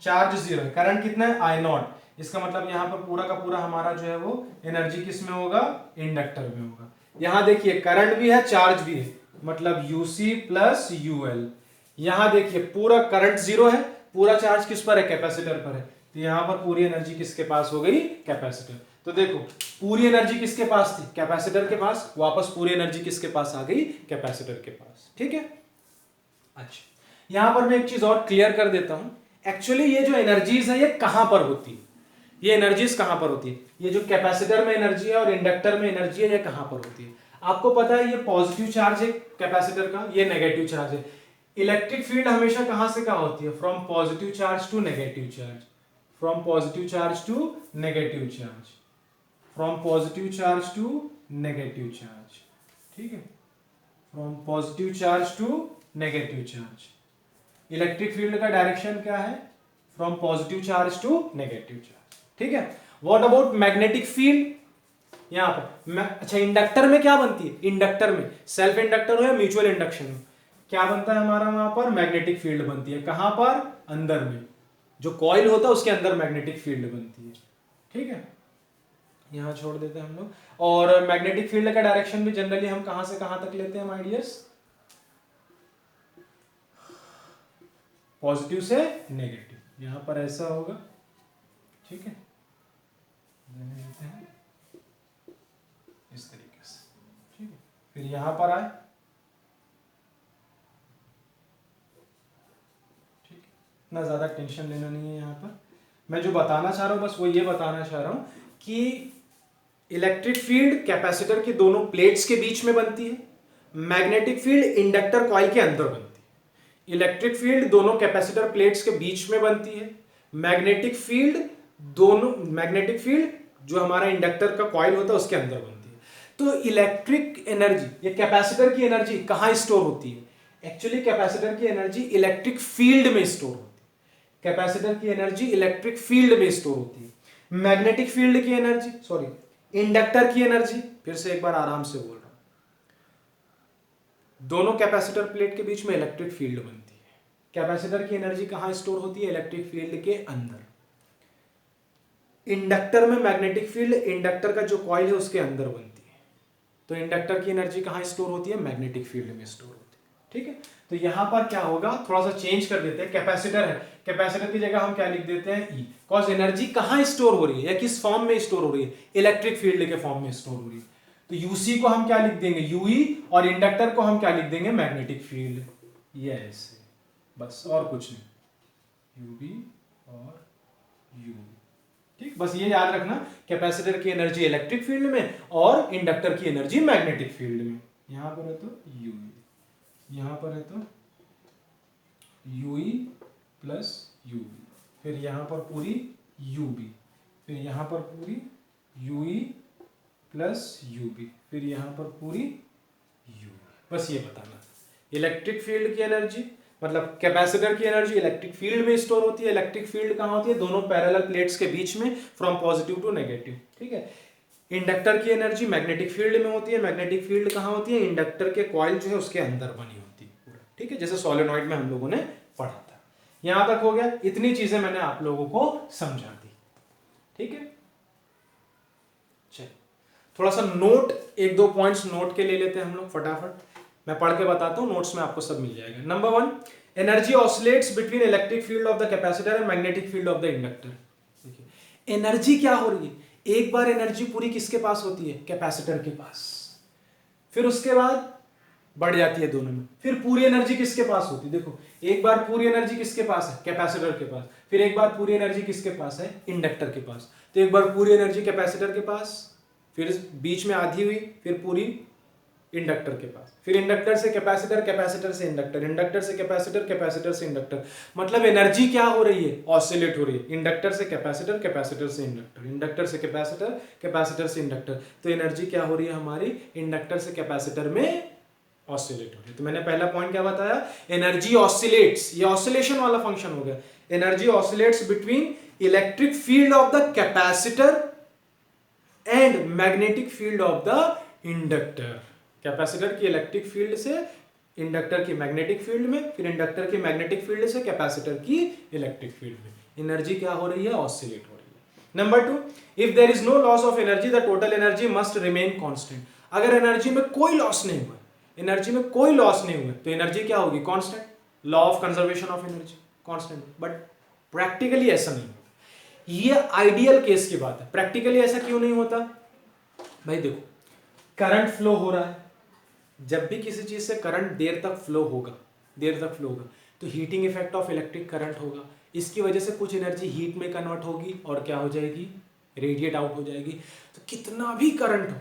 चार्ज जीरो है, करंट कितना है आई नॉट, इसका मतलब यहाँ पर पूरा का पूरा हमारा जो है वो एनर्जी किस में होगा, इंडक्टर में होगा। यहाँ देखिए करंट भी है चार्ज भी है, मतलब यूसी प्लस यूएल। यहाँ देखिए पूरा करंट जीरो है, पूरा चार्ज किस पर है, कैपेसिटर पर है, तो यहाँ पर पूरी एनर्जी किसके पास हो गई, कैपेसिटर। तो देखो पूरी एनर्जी किसके पास थी, कैपेसिटर के पास, वापस पूरी एनर्जी किसके पास आ गई, कैपेसिटर के पास। ठीक है, अच्छा यहां पर मैं एक चीज और क्लियर कर देता हूं, एक्चुअली ये जो एनर्जीज है ये कहां पर होती है, ये एनर्जीज कहां पर होती है, ये जो कैपेसिटर में एनर्जी है और इंडक्टर में एनर्जी है ये कहां पर होती है। आपको पता है ये पॉजिटिव चार्ज है कैपेसिटर का, ये नेगेटिव चार्ज है। इलेक्ट्रिक फील्ड हमेशा कहां से कहां होती है, from positive charge to negative charge, from positive charge to negative charge, from positive charge to negative charge. ठीक है, from positive charge to negative charge. Electric field का डायरेक्शन क्या है, from positive charge to negative charge. ठीक है, what about magnetic field, यहां पर अच्छा इंडक्टर में क्या बनती है, इंडक्टर में सेल्फ इंडक्टर हो या म्यूचुअल इंडक्शन हो, क्या बनता है हमारा, वहां पर मैग्नेटिक फील्ड बनती है। कहां पर, अंदर में, जो कॉइल होता है उसके अंदर मैग्नेटिक फील्ड बनती है। ठीक है, यहां छोड़ देते हैं हम लोग। और मैग्नेटिक फील्ड का डायरेक्शन भी जनरली हम कहां से कहां तक लेते हैं माय डियर्स, पॉजिटिव से नेगेटिव, यहां पर ऐसा होगा। ठीक है, इस तरीके से। ठीक है, फिर यहां पर आए, ठीक है, इतना ज्यादा टेंशन लेना नहीं है। यहां पर मैं जो बताना चाह रहा हूं बस वो ये बताना चाह रहा हूं कि इलेक्ट्रिक फील्ड कैपेसिटर की दोनों प्लेट्स के बीच में बनती है, मैग्नेटिक फील्ड इंडक्टर कॉइल के अंदर बनती है। इलेक्ट्रिक फील्ड दोनों कैपेसिटर प्लेट्स के बीच में बनती है, मैग्नेटिक फील्ड जो हमारा इंडक्टर का कॉइल होता है उसके अंदर बनती है। तो इलेक्ट्रिक एनर्जी, ये कैपेसिटर की एनर्जी कहां स्टोर होती है, एक्चुअली कैपेसिटर की एनर्जी इलेक्ट्रिक फील्ड में स्टोर होती है, कैपेसिटर की एनर्जी इलेक्ट्रिक फील्ड में स्टोर होती है। मैग्नेटिक फील्ड की एनर्जी, सॉरी इंडक्टर की एनर्जी, फिर से एक बार आराम से बोल रहा हूं, दोनों कैपेसिटर प्लेट के बीच में इलेक्ट्रिक फील्ड बनती है। कैपेसिटर की एनर्जी कहां स्टोर होती है, इलेक्ट्रिक फील्ड के अंदर। इंडक्टर में मैग्नेटिक फील्ड इंडक्टर का जो कॉइल है उसके अंदर बनती है। तो इंडक्टर की एनर्जी कहां स्टोर होती है, मैग्नेटिक फील्ड में स्टोर होती है। ठीक है, तो यहां पर क्या होगा, थोड़ा सा चेंज कर देते हैं, कैपेसिटर है, कैपेसिटर की जगह हम क्या लिख देते हैं, ई, कॉज एनर्जी कहां स्टोर हो रही है या किस फॉर्म में स्टोर हो रही है, इलेक्ट्रिक फील्ड के फॉर्म में स्टोर हो रही है। तो यूसी को हम क्या लिख देंगे, यूई, और इंडक्टर को हम क्या लिख देंगे, मैग्नेटिक फील्ड। ये ऐसे, बस और कुछ नहीं, यूबी और यूबी। ठीक, बस ये याद रखना, कैपेसिटर की एनर्जी इलेक्ट्रिक फील्ड में और इंडक्टर की एनर्जी मैग्नेटिक फील्ड में। यहां पर है तो यूई, यहां पर है तो यूई प्लस यूबी, फिर यहां पर पूरी यूबी, फिर यहां पर पूरी यूई प्लस यूबी, फिर यहां पर पूरी यूबी। बस ये बताना, इलेक्ट्रिक फील्ड की एनर्जी मतलब कैपेसिटर की एनर्जी इलेक्ट्रिक फील्ड में स्टोर होती है। इलेक्ट्रिक फील्ड कहां होती है, दोनों पैरेलल प्लेट्स के बीच में, फ्रॉम पॉजिटिव टू नेगेटिव। ठीक है, इंडक्टर की एनर्जी मैग्नेटिक फील्ड में होती है। मैग्नेटिक फील्ड कहां होती है, इंडक्टर के कॉइल जो है उसके अंदर बनी होती है पूरा। ठीक है, जैसे सोलेनॉइड में हम लोगों ने पढ़ा था। यहां तक हो गया, इतनी चीजें मैंने आप लोगों को समझा दी। ठीक है, चलिए थोड़ा सा नोट, एक दो पॉइंट्स नोट के ले लेते हैं हम लोग फटाफट, मैं पढ़ के बताता हूं, नोट्स में आपको सब मिल जाएगा। Number 1, energy oscillates between electric field of the capacitor and magnetic field of the inductor. देखिए एनर्जी क्या हो रही है, एक बार एनर्जी पूरी किसके पास होती है, कैपेसिटर के पास, फिर उसके बाद बढ़ जाती है दोनों में, फिर पूरी एनर्जी किसके पास होती है, देखो एक बार पूरी एनर्जी किसके पास है, कैपेसिटर के पास, फिर एक बार पूरी एनर्जी किसके पास है, इंडक्टर के पास, तो एक बार पूरी एनर्जी कैपेसिटर के पास, फिर बीच में आधी हुई, फिर पूरी इंडक्टर के पास, फिर इंडक्टर से कैपेसिटर, कैपेसिटर से इंडक्टर, इंडक्टर से कैपेसिटर, कैपेसिटर से इंडक्टर। मतलब एनर्जी क्या हो रही है, ऑसिलेट हो रही है, इंडक्टर से कैपेसिटर, कैपेसिटर से इंडक्टर, इंडक्टर से कैपेसिटर, कैपेसिटर से इंडक्टर। तो एनर्जी क्या हो रही है हमारी, इंडक्टर से कैपेसिटर में ऑसिलेट हो रही है। तो मैंने पहला पॉइंट क्या बताया, एनर्जी ऑसिलेट्स, ये ऑसिलेशन वाला फंक्शन हो गया। Energy oscillates between electric field of the capacitor and magnetic field of the inductor. Capacitor की इलेक्ट्रिक फील्ड से इंडक्टर की मैग्नेटिक फील्ड में, फिर इंडक्टर की मैग्नेटिक फील्ड से कैपेसिटर की इलेक्ट्रिक फील्ड में। एनर्जी क्या हो रही है, ऑसिलेट हो रही है। Number 2, if there is no loss of energy the total energy must remain constant. अगर एनर्जी में कोई लॉस नहीं हुआ, एनर्जी में कोई लॉस नहीं हुआ तो एनर्जी क्या होगी, constant. Law of conservation of energy, constant. But practically ऐसा नहीं होता। ये आइडियल केस की बात है। प्रैक्टिकली ऐसा क्यों नहीं होता भाई? देखो, करंट फ्लो हो रहा है, जब भी किसी चीज से करंट देर तक फ्लो होगा तो heating effect of electric current होगा। इसकी वजह से कुछ एनर्जी हीट में कन्वर्ट होगी और क्या हो जाएगी, रेडिएट आउट हो जाएगी। तो कितना भी करंट हो,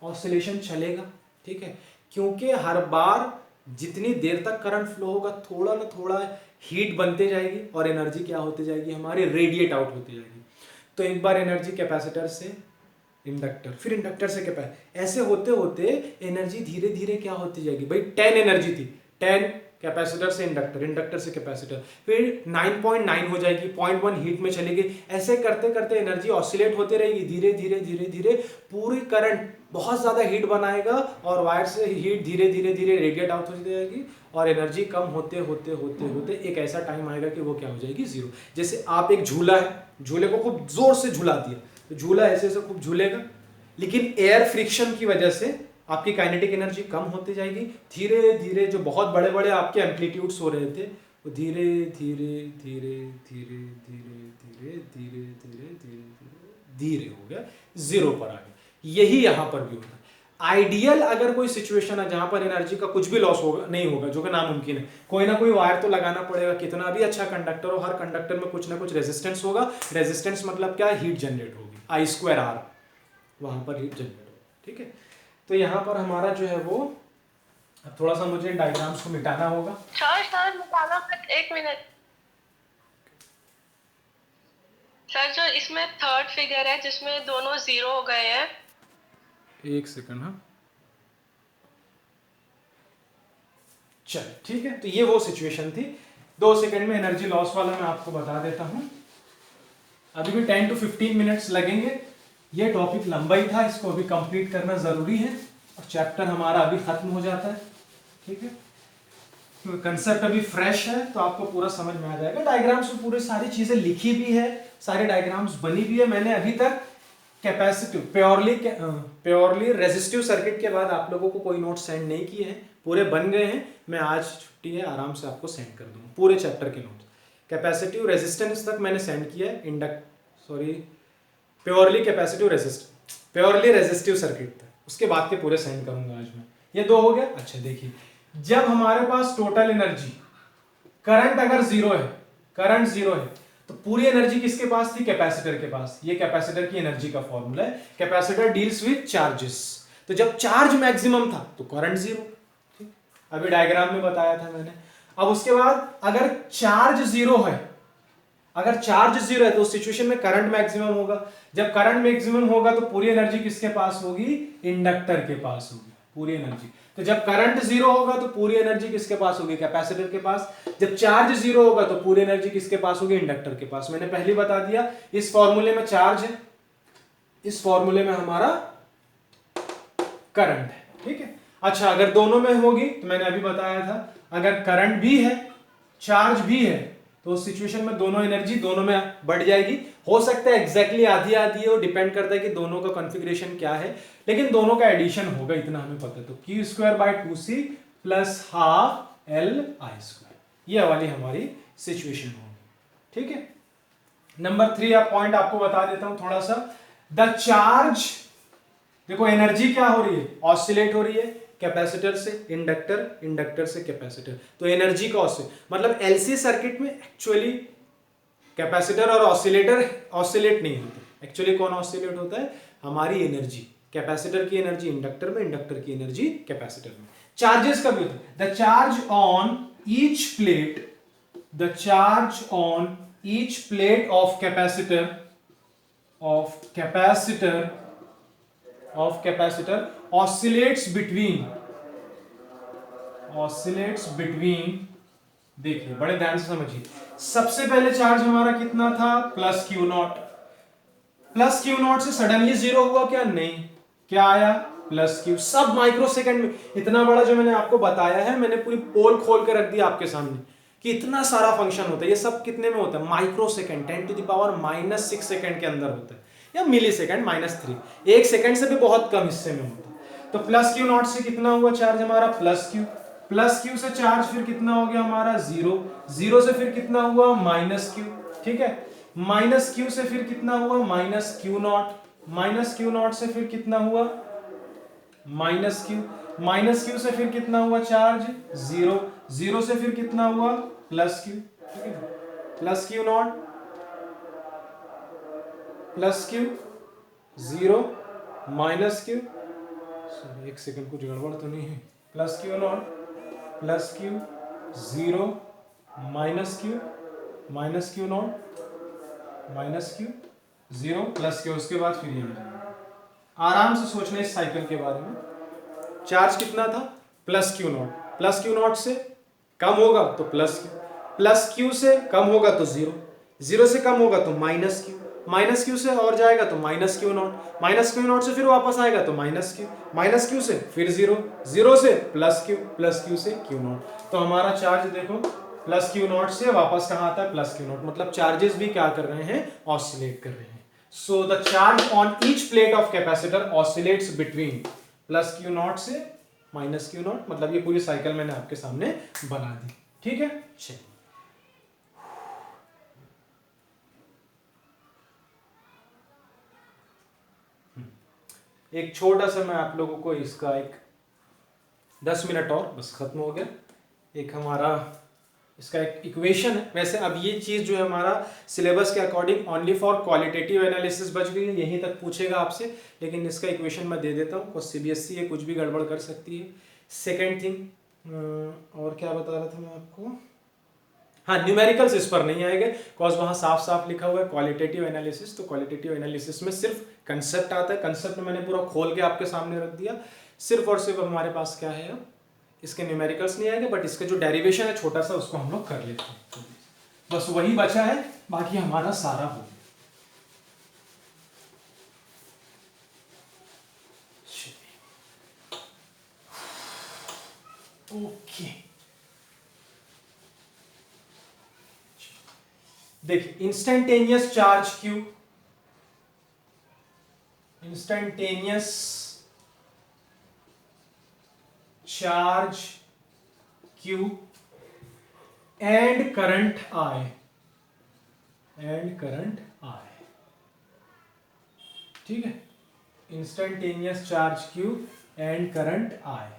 ऑसिलेशन चलेगा, ठीक है, क्योंकि हर बार जितनी देर तक करंट फ्लो होगा थोड़ा ना थोड़ा हीट बनते जाएगी और एनर्जी क्या होती जाएगी, हमारी रेडिएट आउट होती जाएगी। तो एक बार एनर्जी कैपेसिटर से इंडक्टर, फिर इंडक्टर से कैपेसिटर, ऐसे होते होते एनर्जी धीरे धीरे क्या होती जाएगी भाई। 10 एनर्जी थी, 10 कैपेसिटर से इंडक्टर, इंडक्टर से कैपेसिटर, फिर 9.9 हो जाएगी, 0.1 हीट में चलेगी। ऐसे करते करते एनर्जी ऑसिलेट होते रहेगी, धीरे धीरे धीरे धीरे पूरी करंट बहुत ज्यादा हीट बनाएगा और वायर से हीट धीरे धीरे धीरे रेडिएट आउट हो जाएगी और एनर्जी कम होते होते होते होते एक ऐसा टाइम आएगा कि वो क्या हो जाएगी, जीरो। जैसे आप एक झूला है, झूले को खूब जोर से झुला दिया तो झूला ऐसे ऐसे खूब झूलेगा, लेकिन एयर फ्रिक्शन की वजह से आपकी काइनेटिक एनर्जी कम होती जाएगी। धीरे धीरे जो बहुत बड़े बड़े आपके एम्पलीट्यूड्स हो रहे थे वो धीरे धीरे धीरे धीरे धीरे धीरे धीरे धीरे धीरे धीरे हो गया, जीरो पर आ गया। यही यहां पर भी होता है। आइडियल अगर कोई सिचुएशन है जहां पर एनर्जी का कुछ भी लॉस होगा नहीं होगा, जो कि नामुमकिन है, कोई ना कोई वायर तो लगाना पड़ेगा। कितना भी अच्छा कंडक्टर हो, हर कंडक्टर में कुछ ना कुछ रेजिस्टेंस होगा। रेजिस्टेंस मतलब क्या, हीट जनरेट होगी, I²R, वहां पर हीट जनरेट होगी, ठीक है। तो यहाँ पर हमारा जो है वो, अब थोड़ा सा मुझे डायग्राम्स को मिटाना होगा। सर मिटाना, बट 1 मिनट सर, जो इसमें थर्ड फिगर है जिसमें दोनों जीरो हो गए हैं। 1 सेकंड, हाँ चल ठीक है। तो ये वो सिचुएशन थी। 2 सेकंड में एनर्जी लॉस वाला मैं आपको बता देता हूं। अभी भी 10 to 15 मिनट्स लगेंगे। ये टॉपिक लंबा ही था, इसको अभी कंप्लीट करना जरूरी है और चैप्टर हमारा अभी खत्म हो जाता है, ठीक है। कंसेप्ट अभी फ्रेश है तो आपको पूरा समझ में आ जाएगा। डायग्राम्स में पूरी सारी चीजें लिखी भी है, सारे डायग्राम्स बनी भी है। मैंने अभी तक कैपेसिटिव प्योरली रेजिस्टिव सर्किट के बाद आप लोगों को कोई नोट सेंड नहीं किए हैं, पूरे बन गए हैं। मैं आज छुट्टी है, आराम से आपको सेंड कर दूंगा पूरे चैप्टर के नोट्स। कैपेसिटिव रेजिस्टेंस तक मैंने सेंड किया है, purely capacitive purely resistive circuit था, उसके बाद के पूरे सेंड करूंगा आज मैं। ये 2 हो गया। अच्छा देखिए, जब हमारे पास टोटल एनर्जी, करंट अगर करंट जीरो है तो पूरी एनर्जी किसके पास थी, कैपेसिटर के पास। ये कैपेसिटर की एनर्जी का फॉर्मूला है। Capacitor deals with charges. तो जब चार्ज मैक्सिमम था तो करंट जीरो, ठीक, अभी डायग्राम में बताया था मैंने। अब उसके बाद अगर चार्ज जीरो है तो उस सिचुएशन में करंट मैक्सिमम होगा। जब करंट मैक्सिमम होगा तो पूरी एनर्जी किसके पास होगी, इंडक्टर के पास होगी पूरी एनर्जी। तो जब करंट जीरो होगा तो पूरी एनर्जी किसके पास होगी, कैपेसिटर के पास। जब चार्ज जीरो होगा तो पूरी एनर्जी किसके पास होगी, इंडक्टर के पास। मैंने पहले बता दिया, इस फॉर्मूले में चार्ज है, इस फॉर्मूले में हमारा करंट है, ठीक है। अच्छा, अगर दोनों में होगी तो मैंने अभी बताया था, अगर करंट भी है चार्ज भी है तो उस सिचुएशन में दोनों एनर्जी दोनों में बढ़ जाएगी। हो सकता है एग्जैक्टली आधी आधी हो, डिपेंड करता है कि दोनों का कॉन्फ़िगरेशन क्या है, लेकिन दोनों का एडिशन होगा, इतना हमें पता है। तो Q²/2C + ½ Li², ये वाली हमारी सिचुएशन होगी, ठीक है। नंबर 3 पॉइंट आपको बता देता हूं थोड़ा सा। द चार्ज, देखो एनर्जी क्या हो रही है, ऑसिलेट हो रही है, कैपेसिटर से इंडक्टर, इंडक्टर से कैपेसिटर। तो एनर्जी का मतलब एलसी सर्किट में एक्चुअली कैपेसिटर और ऑसिलेटर ऑसिलेट नहीं होते। एक्चुअली कौन ऑसिलेट होता है, हमारी एनर्जी। कैपेसिटर की एनर्जी इंडक्टर में, इंडक्टर की एनर्जी कैपेसिटर में। चार्जेस का भी होता है, the charge on each plate, the charge on each plate of capacitor oscillates between, देखिए बड़े ध्यान से समझिए। सबसे पहले चार्ज हमारा कितना था, +Q0। +Q0 से सडनली जीरो हुआ क्या, नहीं, क्या आया, +Q। सब माइक्रो सेकंड में। इतना बड़ा जो मैंने आपको बताया है, मैंने पूरी पोल खोल के रख दिया आपके सामने कि इतना सारा फंक्शन होता है, ये सब कितने में होता है, माइक्रो सेकेंड, 10⁻⁻⁶ सेकेंड के अंदर होता है, या मिली सेकेंड -3, 1 सेकेंड से भी बहुत कम हिस्से में होता है। तो प्लस क्यू नॉट से कितना हुआ चार्ज हमारा, प्लस क्यू से चार्ज फिर कितना हो गया हमारा 0, 0 से फिर कितना हुआ माइनस क्यू, ठीक है, माइनस क्यू से फिर कितना हुआ minus Q not, minus Q not से फिर कितना हुआ माइनस क्यू, माइनस क्यू से फिर कितना हुआ चार्ज 0, 0 से फिर कितना हुआ प्लस क्यू, ठीक है, plus q not plus Q 0 minus Q, sorry एक सेकंड कुछ गड़बड़ तो नहीं है, plus q not plus Q 0 minus Q not minus Q 0 plus Q, उसके बाद फिर ये हो जाएगा। आराम से सोचना इस साइकिल के बारे में। चार्ज कितना था प्लस क्यू नॉट से कम होगा तो प्लस क्यू से कम होगा तो 0, 0 से कम होगा तो माइनस क्यू से और जाएगा तो माइनस क्यू नॉट से फिर वापस आएगा तो माइनस क्यू से फिर 0, 0 से प्लस क्यू से क्यू नॉट। तो हमारा चार्ज देखो प्लस क्यू नॉट से वापस कहाँ आता है प्लस क्यू नॉट, मतलब चार्जेस भी क्या कर रहे हैं, ऑसिलेट कर रहे हैं। So the charge on each plate of capacitor oscillates between plus q not से माइनस क्यू नॉट, मतलब ये पूरी साइकिल मैंने आपके सामने बना दी, ठीक है। चलिए एक छोटा सा मैं आप लोगों को इसका एक 10 मिनट और बस खत्म हो गया, एक हमारा इसका एक इक्वेशन है। वैसे अब ये चीज जो है हमारा सिलेबस के according only for qualitative analysis बच गई है, यहीं तक पूछेगा आपसे, लेकिन इसका इक्वेशन मैं दे देता हूँ, CBSE है कुछ भी गड़बड़ कर सकती है। सेकेंड थिंग और क्या बता रहा था मैं आपको, हाँ न्यूमेरिकल्स इस पर नहीं आएंगे, बिकॉज वहाँ साफ साफ लिखा हुआ है क्वालिटेटिव एनालिसिस, तो क्वालिटेटिव एनालिसिस में सिर्फ कंसेप्ट आता है, कंसेप्ट मैंने पूरा खोल के आपके सामने रख दिया, सिर्फ और सिर्फ हमारे पास क्या है, इसके न्यूमेरिकल्स नहीं आएंगे, बट इसका जो डेरिवेशन है छोटा सा उसको हम लोग कर लेते हैं, बस वही बचा है, बाकी हमारा सारा हो गया। ओके देखिए instantaneous charge Q, instantaneous charge Q and current I, ठीक है, instantaneous charge Q and current I,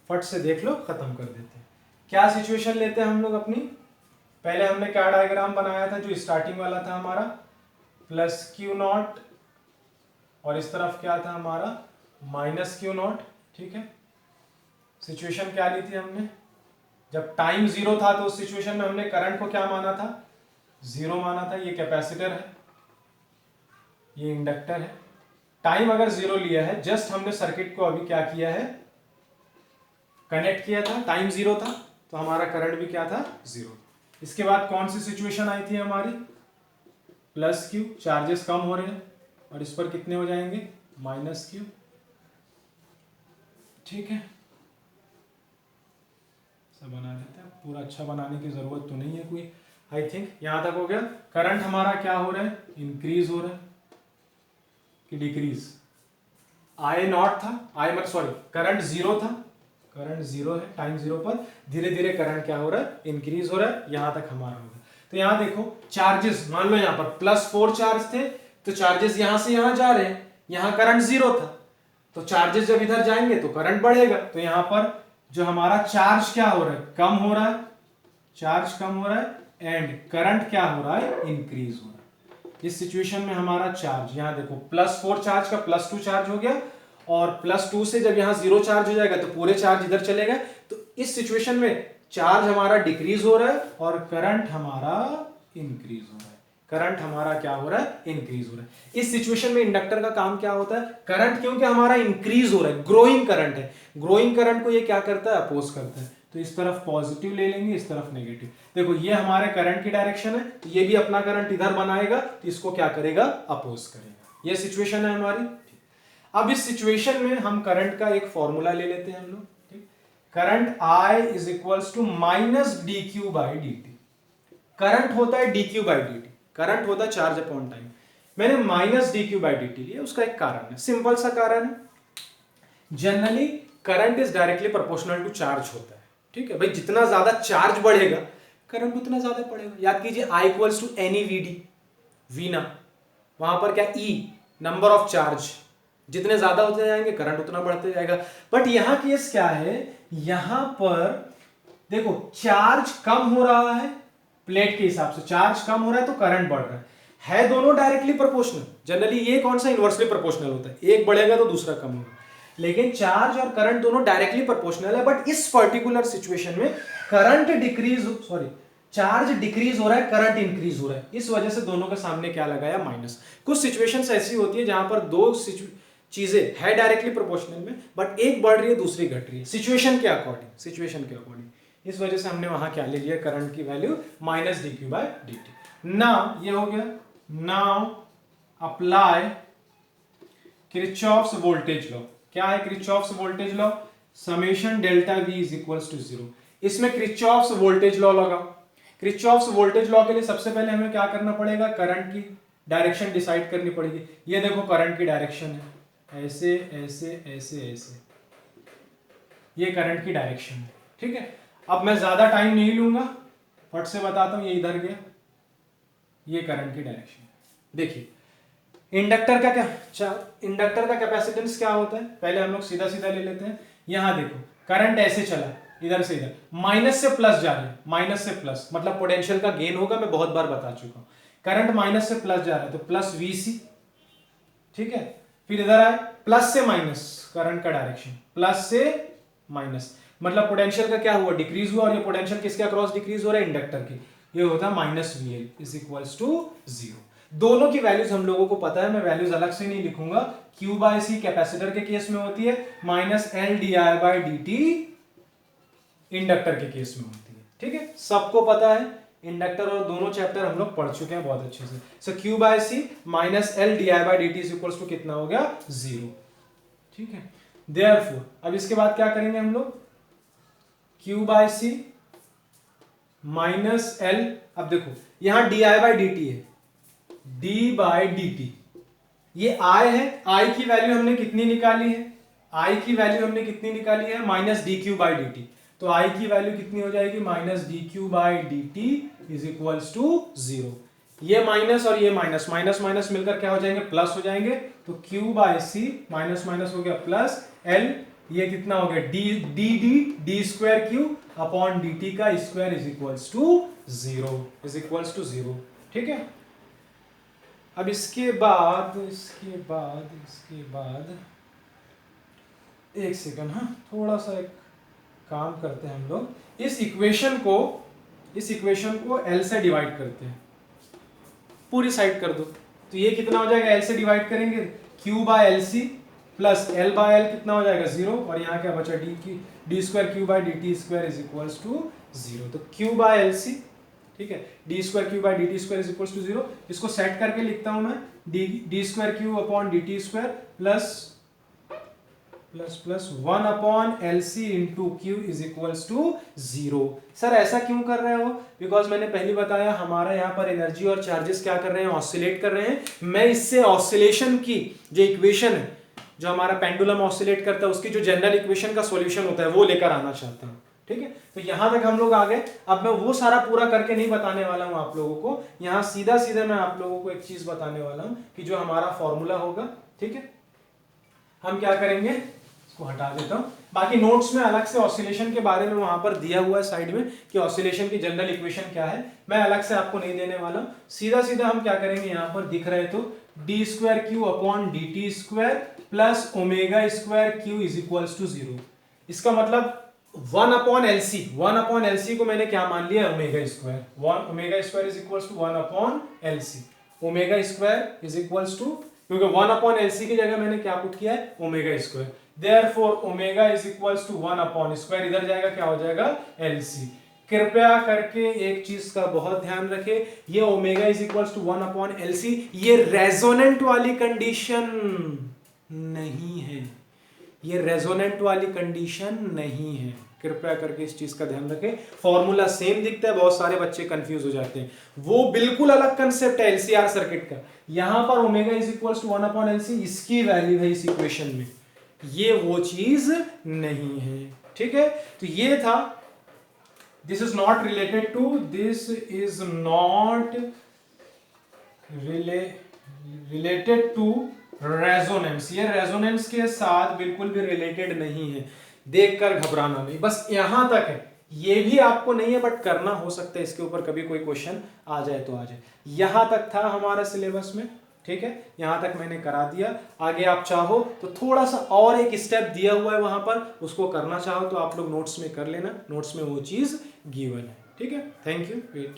फट से देख लो, खत्म कर देते हैं। क्या सिचुएशन लेते हैं हम लोग अपनी, पहले हमने क्या डायग्राम बनाया था, जो स्टार्टिंग वाला था हमारा प्लस क्यू नॉट और इस तरफ क्या था हमारा माइनस क्यू नॉट, ठीक है। सिचुएशन क्या ली थी हमने, जब टाइम 0 था तो उस सिचुएशन में हमने करंट को क्या माना था, 0 माना था। ये कैपेसिटर है, ये इंडक्टर है, टाइम अगर 0 लिया है, जस्ट हमने सर्किट को अभी क्या किया है, कनेक्ट किया था, टाइम 0 था तो हमारा करंट भी क्या था 0। इसके बाद कौन सी सिचुएशन आई थी हमारी, प्लस क्यू, चार्जेस कम हो रहे हैं और इस पर कितने हो जाएंगे माइनस क्यू, ठीक है। सब बना देते हैं, पूरा अच्छा बनाने की जरूरत तो नहीं है कोई, आई थिंक यहां तक हो गया। करंट हमारा क्या हो रहा है, इंक्रीज हो रहा है कि डिक्रीज, आई नॉट था, करंट 0 था, करंट 0 है, टाइम 0 पर धीरे धीरे करंट क्या हो रहा है, इंक्रीज हो रहा है, यहां तक हमारा होगा। तो यहां देखो चार्जेस, मान लो यहां पर +4 चार्ज थे, तो चार्जेस यहां से यहां जा रहे हैं, यहां करंट 0 था, तो चार्जेस जब इधर जाएंगे तो करंट बढ़ेगा, तो यहां पर जो हमारा चार्ज क्या हो रहा है, कम हो रहा है, चार्ज कम हो रहा है एंड करंट क्या हो रहा है, इंक्रीज हो रहा है। इस सिचुएशन में हमारा चार्ज यहां देखो +4 चार्ज का +2 चार्ज हो गया, और +2 से जब यहां 0 चार्ज हो जाएगा तो पूरे चार्ज इधर चले गए, तो इस सिचुएशन में चार्ज हमारा डिक्रीज हो रहा है और करंट हमारा इंक्रीज हो रहा है, करंट हमारा क्या हो रहा है, इंक्रीज हो रहा है। इस सिचुएशन में इंडक्टर का काम क्या होता है, करंट क्योंकि हमारा इंक्रीज हो रहा है, ग्रोइंग करंट है, ग्रोइंग करंट को ये क्या करता है, अपोज करता है, तो इस तरफ पॉजिटिव ले लेंगे, इस तरफ नेगेटिव। देखो ये हमारे करंट की डायरेक्शन है, तो ये भी अपना करंट इधर बनाएगा, तो इसको क्या करेगा, अपोज करेगा। ये सिचुएशन है हमारी। अब इस सिचुएशन में हम करंट का एक फॉर्मूला ले लेते हैं हम लोग, ठीक। Current I is equals to minus D Q by D T. Current होता है D Q by D T, current होता है चार्ज अपॉन टाइम। मैंने minus D Q by D T लिया, उसका एक कारण है, सिंपल सा कारण है। Generally current is directly proportional to charge होता है, ठीक है भाई। जितना ज्यादा चार्ज बढ़ेगा करंट उतना ज्यादा बढ़ेगा। याद कीजिए I equals to N E V D, V ना, वहां पर क्या E नंबर ऑफ चार्ज, जितने ज्यादा होते जाएंगे करंट उतना बढ़ते जाएगा। बट यहां केस क्या है, यहां पर देखो चार्ज कम हो रहा है, प्लेट के हिसाब से चार्ज कम हो रहा है तो करंट बढ़ रहा है दोनों डायरेक्टली प्रोपोर्शनल। जनरली ये कौन सा इनवर्सली प्रोपोर्शनल होता है, एक बढ़ेगा तो दूसरा कम होगा। लेकिन चार्ज और करंट दोनों डायरेक्टली प्रोपोर्शनल है, बट इस पर्टिकुलर सिचुएशन में current decrease, sorry charge decrease हो रहा है, करंट इंक्रीज हो रहा है, इस वजह से दोनों के सामने क्या लगाया, माइनस। कुछ सिचुएशंस ऐसी होती है जहां पर दो चीजें है डायरेक्टली प्रोपोर्शनल में, बट एक बढ़ रही है दूसरी घट रही है, सिचुएशन के अकॉर्डिंग। इस वजह से हमने वहां क्या ले लिया, करंट की value minus D Q by D T. Now ये हो गया। Now apply Kirchhoff's voltage law. क्या है Kirchhoff's voltage law, summation delta V is equals to 0। इसमें किरचॉफ्स वोल्टेज लॉ लगाओ। किरचॉफ्स वोल्टेज लॉ के लिए सबसे पहले हमें क्या करना पड़ेगा, करंट की डायरेक्शन डिसाइड करनी पड़ेगी। ये देखो करंट की डायरेक्शन है, ऐसे ऐसे ऐसे ऐसे, ये करंट की डायरेक्शन है, ठीक है। अब मैं ज्यादा टाइम नहीं लूंगा, फट से बताता हूं, ये इधर गया, ये करंट की डायरेक्शन। देखिए इंडक्टर का क्या, इंडक्टर का कैपेसिटेंस क्या होता है, पहले हम लोग सीधा सीधा ले लेते हैं। यहां देखो करंट ऐसे चला, इधर से इधर, माइनस से प्लस जा रहा है, माइनस से प्लस मतलब पोटेंशियल का गेन होगा, मैं बहुत बार बता चुका हूं। करंट माइनस से प्लस जा रहा है तो प्लस वीसी, ठीक है। फिर इधर आए प्लस से माइनस, करंट का डायरेक्शन प्लस से माइनस, मतलब पोटेंशियल का क्या हुआ, डिक्रीज हुआ, और ये पोटेंशियल किसके अक्रॉस डिक्रीज हो रहा है, इंडक्टर की। ये होता है minus V L is equals to 0। दोनों की वैल्यूज हम लोगों को पता है, मैं वैल्यूज अलग से नहीं लिखूंगा। क्यू बाय सी कैपेसिटर के केस में होती है, minus L d i by D T inductor के केस में होती है, ठीक है। सबको पता है, इंडक्टर और दोनों चैप्टर हम लोग पढ़ चुके हैं बहुत अच्छे से। So q by c minus L d i by D T is equals to कितना हो गया, 0, ठीक है। देयरफॉर अब इसके बाद क्या करेंगे हम लोग, Q by c minus L, अब देखो यहां D i by D T है, डी बाई डी टी, ये आई है, आई की वैल्यू हमने कितनी निकाली है, आई की वैल्यू हमने कितनी निकाली है, minus D Q by D T. तो आई की वैल्यू कितनी हो जाएगी, minus D Q by D T is equals to 0। ये माइनस और ये माइनस, माइनस माइनस मिलकर क्या हो जाएंगे, प्लस हो जाएंगे। तो Q by c minus minus हो गया प्लस एल, ये कितना हो गया, D D D D square Q upon D T का स्क्वायर इज इक्वल्स टू 0, ठीक है। अब इसके बाद एक सेकंड, हाँ थोड़ा सा एक काम करते हैं हम लोग, इस इक्वेशन को L से डिवाइड करते हैं, पूरी साइड कर दो। तो ये कितना हो जाएगा, L से डिवाइड करेंगे, Q by L C plus L by L कितना हो जाएगा 0, और यहाँ क्या बचा, D square Q by D T square is equals to 0। तो Q बाय एल सी, ठीक है, D square Q by D T square is equals to 0। इसको सेट करके लिखता हूं मैं, D square Q upon D T square plus plus 1 upon L C into Q is equals to 0। Sir ऐसा क्यों कर रहे हो, बिकॉज मैंने पहले बताया हमारा यहाँ पर एनर्जी और चार्जेस क्या कर रहे हैं, ऑसिलेट कर रहे हैं। मैं इससे ऑसिलेशन की जो इक्वेशन है, जो हमारा पेंडुलम ऑसिलेट करता है, उसकी जो जनरल इक्वेशन का सॉल्यूशन होता है वो लेकर आना चाहता हूँ, ठीक है। तो यहां तक हम लोग आ गए। अब मैं वो सारा पूरा करके नहीं बताने वाला हूं आप लोगों को, यहां सीधा सीधा मैं आप लोगों को एक चीज बताने वाला हूं कि जो हमारा फॉर्मूला होगा, ठीक है, हम क्या करेंगे, इसको हटा देता हूं। बाकी नोट्स में अलग से ऑसिलेशन के बारे में वहां पर दिया हुआ है साइड में कि ऑसिलेशन की जनरल इक्वेशन क्या है, मैं अलग से आपको नहीं देने वाला हूं। सीधा सीधा हम क्या करेंगे, यहां पर दिख रहे तो D square Q upon D T square plus omega square Q is equals to 0। इसका मतलब 1 अपॉन एल सी को मैंने क्या मान लिया, omega square. Omega square is equals to 1 upon L C, omega square is equals to, क्योंकि 1 upon L सी की जगह मैंने क्या पुट किया है, omega square. Therefore omega is equals to 1 upon square, इधर जाएगा क्या हो जाएगा, एल सी। कृपया करके एक चीज का बहुत ध्यान रखें, ये omega is equals to 1 upon L C, ये रेजोनेंट वाली कंडीशन नहीं है। ये रेजोनेंट वाली कंडीशन नहीं है, कृपया करके इस चीज का ध्यान रखें। फॉर्मूला सेम दिखता है, बहुत सारे बच्चे कंफ्यूज हो जाते हैं, वो बिल्कुल अलग कंसेप्ट है एलसीआर सर्किट का। यहां पर omega is equal to 1/LC इसकी वैल्यू है इस इक्वेशन में, ये वो चीज नहीं है, ठीक है। तो ये था, this is not related to, this is not related to resonance, ये रेजोनेंस के साथ बिल्कुल भी रिलेटेड नहीं है, देखकर घबराना नहीं, बस यहां तक है। ये भी आपको नहीं है बट करना हो सकता है, इसके ऊपर कभी कोई क्वेश्चन आ जाए तो आ जाए। यहां तक था हमारा सिलेबस में, ठीक है, यहां तक मैंने करा दिया। आगे आप चाहो तो थोड़ा सा और एक स्टेप दिया हुआ है वहां पर, उसको करना चाहो तो आप लोग नोट्स में कर लेना, नोट्स में वो चीज गिवन है, ठीक है। Thank you, wait.